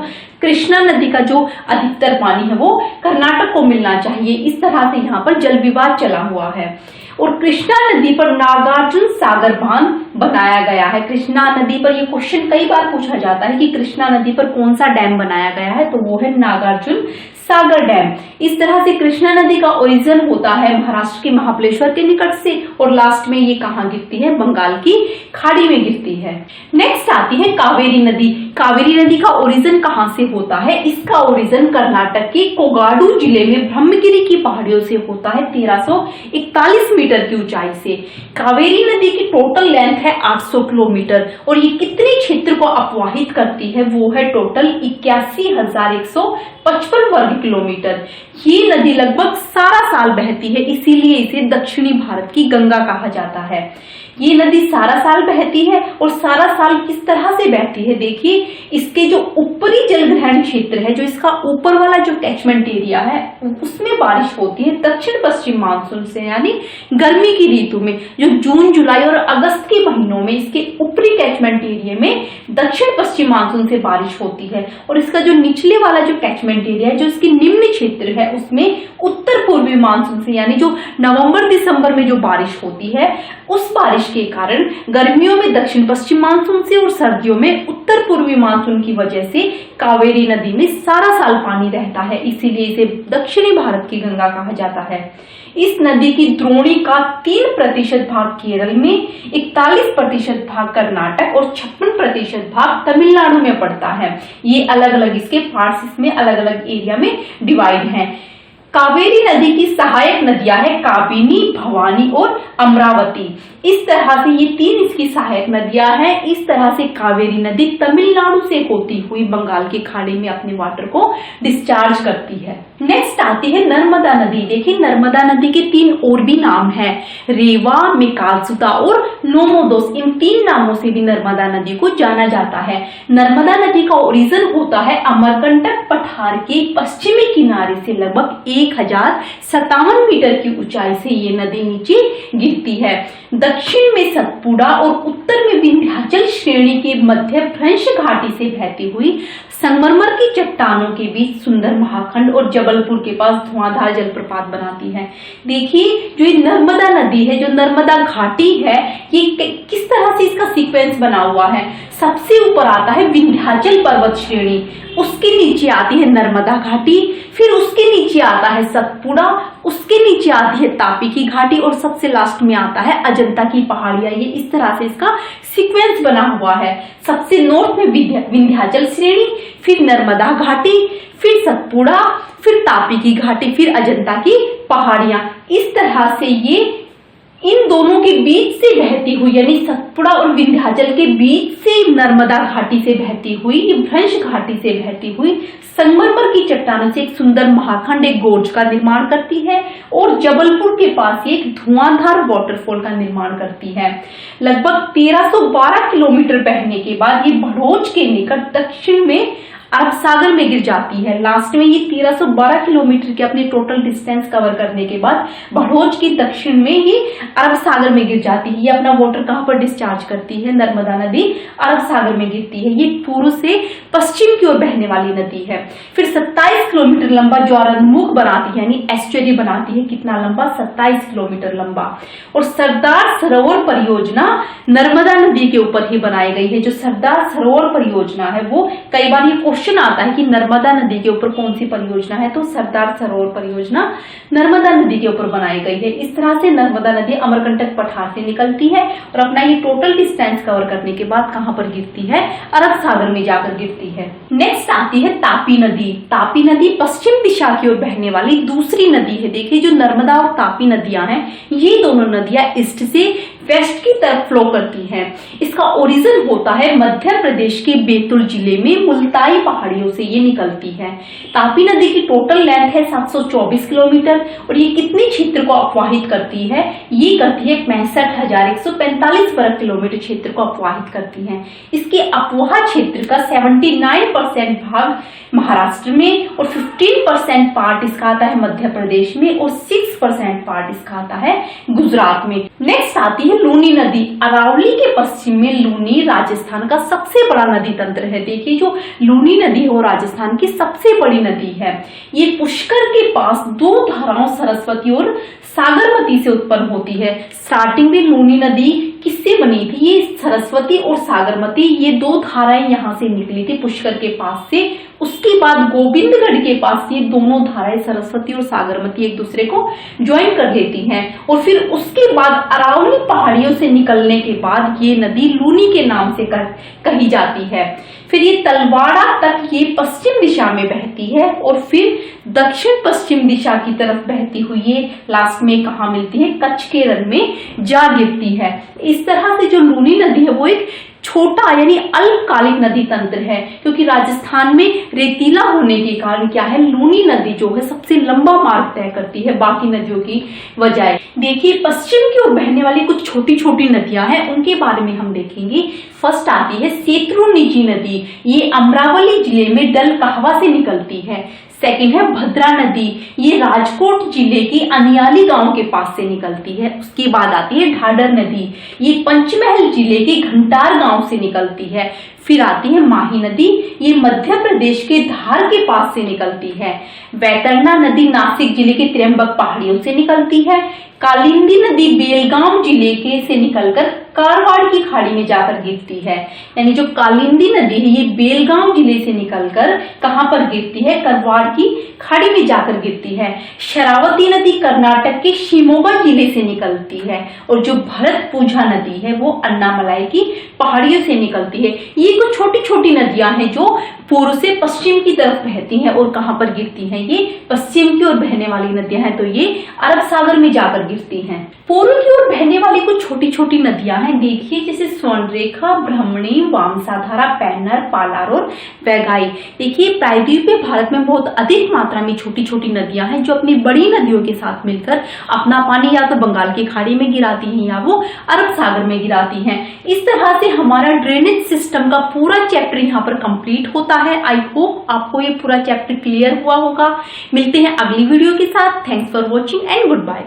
कृष्णा नदी का जो अधिकतर पानी है वो कर्नाटक को मिलना चाहिए। इस तरह से यहाँ पर जल विवाद चला हुआ है। और कृष्णा नदी पर नागार्जुन सागर बांध बनाया गया है। कृष्णा नदी पर, ये क्वेश्चन कई बार पूछा जाता है कि कृष्णा नदी पर कौन सा डैम बनाया गया है, तो वो है नागार्जुन सागर डैम। इस तरह से कृष्णा नदी का ओरिजिन होता है महाराष्ट्र के महाबलेश्वर के निकट से, और लास्ट में ये कहाँ गिरती है, बंगाल की खाड़ी में गिरती है। नेक्स्ट आती है कावेरी नदी। कावेरी नदी का ओरिजिन कहाँ से होता है, इसका ओरिजिन कर्नाटक के कोगाडू जिले में ब्रह्मगिरी की पहाड़ियों से होता है 1341 मीटर की ऊंचाई से। कावेरी नदी की टोटल लेंथ है 800 किलोमीटर, और ये कितने क्षेत्र को अपवाहित करती है, वो है टोटल 81,155 वर्ग किलोमीटर। ये नदी लगभग सारा साल बहती है, इसीलिए इसे दक्षिणी भारत की गंगा कहा जाता है। ये नदी सारा साल बहती है, और सारा साल किस तरह से बहती है, देखिए इसके जो ऊपरी जलग्रहण क्षेत्र है, जो इसका ऊपर वाला जो कैचमेंट एरिया है, उसमें बारिश होती है दक्षिण पश्चिम मानसून से, यानी गर्मी की ऋतु में, जो जून जुलाई और अगस्त के महीनों में इसके ऊपरी कैचमेंट एरिया में दक्षिण पश्चिम मानसून से बारिश होती है। और इसका जो निचले वाला जो कैचमेंट एरिया है, जो इसकी निम्न क्षेत्र है, उसमें उत्तर पूर्वी मानसून से, यानी जो नवंबर दिसंबर में जो बारिश होती है, उस बारिश के कारण गर्मियों में दक्षिण पश्चिम मानसून से और सर्दियों में उत्तर पूर्वी मानसून की वजह से कावेरी नदी में सारा साल पानी रहता है, इसीलिए इसे दक्षिणी भारत की गंगा कहा जाता है। इस नदी की द्रोणी का 3% भाग केरल में, 41% भाग कर्नाटक और 56% भाग तमिलनाडु में पड़ता है। ये अलग अलग इसके पार्ट्स इसमें अलग अलग एरिया में डिवाइड हैं। कावेरी नदी की सहायक नदियां है काबिनी, भवानी और अमरावती। इस तरह से ये 3 इसकी सहायक नदियां हैं। इस तरह से कावेरी नदी तमिलनाडु से होती हुई बंगाल की खाड़ी में अपने वाटर को डिस्चार्ज करती है। नेक्स्ट आती है नर्मदा नदी। देखिए नर्मदा नदी के 3 और भी नाम हैं, रेवा, मेकालसुता और नोमोदोस। इन 3 नामों से भी नर्मदा नदी को जाना जाता है। नर्मदा नदी का ओरिजिन होता है अमरकंटक पठार के पश्चिमी किनारे से लगभग 1057 मीटर की ऊंचाई से ये नदी नीचे गिरती है। दक्षिण में सतपुड़ा और उत्तर में विंध्याचल श्रेणी के मध्य भ्रंश घाटी से बहती हुई संगमरमर की चट्टानों के बीच सुंदर महाखंड और जबलपुर के पास धुआंधार जलप्रपात बनाती है। देखिए जो ये नर्मदा नदी है, जो नर्मदा घाटी है, ये किस तरह से इसका सीक्वेंस बना हुआ है। सबसे ऊपर आता है विंध्याचल पर्वत श्रेणी, उसके नीचे आती है नर्मदा घाटी, फिर उसके नीचे आता है सतपुड़ा, उसके नीचे आती है तापी की घाटी और सबसे लास्ट में आता है अजंता की पहाड़ियां। ये इस तरह से इसका सीक्वेंस बना हुआ है। सबसे नॉर्थ में विंध्याचल श्रेणी, फिर नर्मदा घाटी, फिर सतपुड़ा, फिर तापी की घाटी, फिर अजंता की पहाड़ियां। इस तरह से ये इन दोनों के बीच से बहती हुई, यानी सतपुड़ा और विंध्याचल के बीच से नर्मदा घाटी से बहती हुई, भ्रंश घाटी से बहती हुई संगमरमर की चट्टानों से एक सुंदर महाखंड, एक गोर्ज का निर्माण करती है और जबलपुर के पास एक धुआंधार वाटरफॉल का निर्माण करती है। लगभग 1312 किलोमीटर बहने के बाद ये भड़ोच के निकट दक्षिण में अरब सागर में गिर जाती है। लास्ट में ये 1312 किलोमीटर के अपनी टोटल डिस्टेंस कवर करने के बाद भड़ोच के दक्षिण में ये अरब सागर में गिर जाती है। ये अपना वाटर कहां पर डिस्चार्ज करती है, नर्मदा नदी अरब सागर में गिरती है। ये पूर्व से पश्चिम की ओर बहने वाली नदी है। फिर 27 किलोमीटर लंबा ज्वारन्मुख बनाती है, यानी एस्चुरी बनाती है। कितना लंबा, 27 किलोमीटर लंबा। और सरदार सरोवर परियोजना नर्मदा नदी के ऊपर ही बनाई गई है। जो सरदार सरोवर परियोजना है वो कई बार ये क्वेश्चन आता है कि नर्मदा नदी के ऊपर कौन सी परियोजना है, तो सरदार सरोवर परियोजना नर्मदा नदी के ऊपर बनाई गई है। इस तरह से नर्मदा नदी अमरकंटक पठार से निकलती है और अपना ये टोटल डिस्टेंस कवर करने के बाद कहां पर गिरती है, अरब सागर में जाकर गिरती है। नेक्स्ट आती है तापी नदी। तापी नदी पश्चिम दिशा की ओर बहने वाली दूसरी नदी है। देखिए जो नर्मदा और तापी नदियां हैं, ये दोनों नदियां ईस्ट से वेस्ट की तरफ फ्लो करती हैं। इसका ओरिजिन होता है मध्य प्रदेश के बैतूल जिले में मुल्ताई पहाड़ियों से ये निकलती है। तापी नदी की टोटल लेंथ है 724 किलोमीटर और ये कितने क्षेत्र को अपवाहित करती है, ये करती है 65,145 वर्ग किलोमीटर क्षेत्र को अपवाहित करती है। इसके अपवाह क्षेत्र का 79% भाग महाराष्ट्र में और 15% पार्ट इसका आता है मध्य प्रदेश में और 6% पार्ट इसका आता है गुजरात में। नेक्स्ट आती है लूनी नदी अरावली के पश्चिम में लूनी राजस्थान का सबसे बड़ा नदी तंत्र है। देखिए जो लूनी नदी है वो राजस्थान की सबसे बड़ी नदी है। ये पुष्कर के पास दो धाराओं सरस्वती और सागरमती से उत्पन्न होती है। स्टार्टिंग में लूनी नदी किससे बनी थी? ये सरस्वती और सागरमती, ये दो धाराएं यहाँ से निकली थी पुष्कर के पास से। उसके बाद गोविंदगढ़ के पास ये दोनों धाराएं सरस्वती और सागरमती एक दूसरे को ज्वाइन कर लेती हैं और फिर उसके बाद अरावली पहाड़ियों से निकलने के बाद ये नदी लूनी के नाम से कही जाती है। फिर ये तलवाड़ा तक ये पश्चिम दिशा में बहती है और फिर दक्षिण पश्चिम दिशा की तरफ बहती हुई ये लास्ट में कहाँ मिलती है? कच्छ के रण में जा गिरती है। इस तरह से जो लूनी नदी है वो एक छोटा यानी अल्पकालिक नदी तंत्र है, क्योंकि राजस्थान में रेतीला होने के कारण क्या है, लूनी नदी जो है सबसे लंबा मार्ग तय करती है बाकी नदियों की बजाय। देखिए पश्चिम की ओर बहने वाली कुछ छोटी छोटी नदियां हैं, उनके बारे में हम देखेंगे। फर्स्ट आती है सेत्रुनिजी नदी, ये अमरावली जिले में डल कहवा से निकलती है। सेकंड है भद्रा नदी, ये राजकोट जिले की अनियाली गांव के पास से निकलती है। उसके बाद आती है ढाडर नदी, ये पंचमहल जिले के घंटार गांव से निकलती है। फिर आती है माही नदी, ये मध्य प्रदेश के धार के पास से निकलती है। वैतरणा नदी नासिक जिले के त्र्यंबक पहाड़ियों से निकलती है। कालिंदी नदी बेलगाम जिले के से निकलकर कारवाड़ की खाड़ी में जाकर गिरती है। यानी जो कालिंदी नदी है ये बेलगाम जिले से निकलकर कहां पर गिरती है? करवाड़ की खाड़ी में जाकर गिरती है। शरावती नदी कर्नाटक के शिमोगा जिले से निकलती है और जो भरत पूजा नदी है वो अन्नामलाई की पहाड़ियों से निकलती है। ये कुछ छोटी छोटी नदियां हैं जो पूर्व से पश्चिम की तरफ बहती हैं और कहां पर गिरती हैं? ये पश्चिम की ओर बहने वाली नदियां हैं, तो ये अरब सागर में जाकर गिरती हैं। पूर्व की ओर बहने वाली कुछ छोटी छोटी नदियां हैं, देखिए जैसे स्वर्णरेखा, ब्रह्मणी, वामसाधारा, पैनर, पालार और वैगाई। देखिए प्रायद्वीपीय भारत में बहुत अधिक मात्रा में छोटी छोटी नदियां हैं जो अपनी बड़ी नदियों के साथ मिलकर अपना पानी या तो बंगाल की खाड़ी में गिराती हैं या वो अरब सागर में गिराती हैं। इस तरह से हमारा ड्रेनेज सिस्टम का पूरा चैप्टर यहाँ पर कंप्लीट होता है। आई होप आपको ये पूरा चैप्टर क्लियर हुआ होगा। मिलते हैं अगली वीडियो के साथ। Thanks for watching and good bye.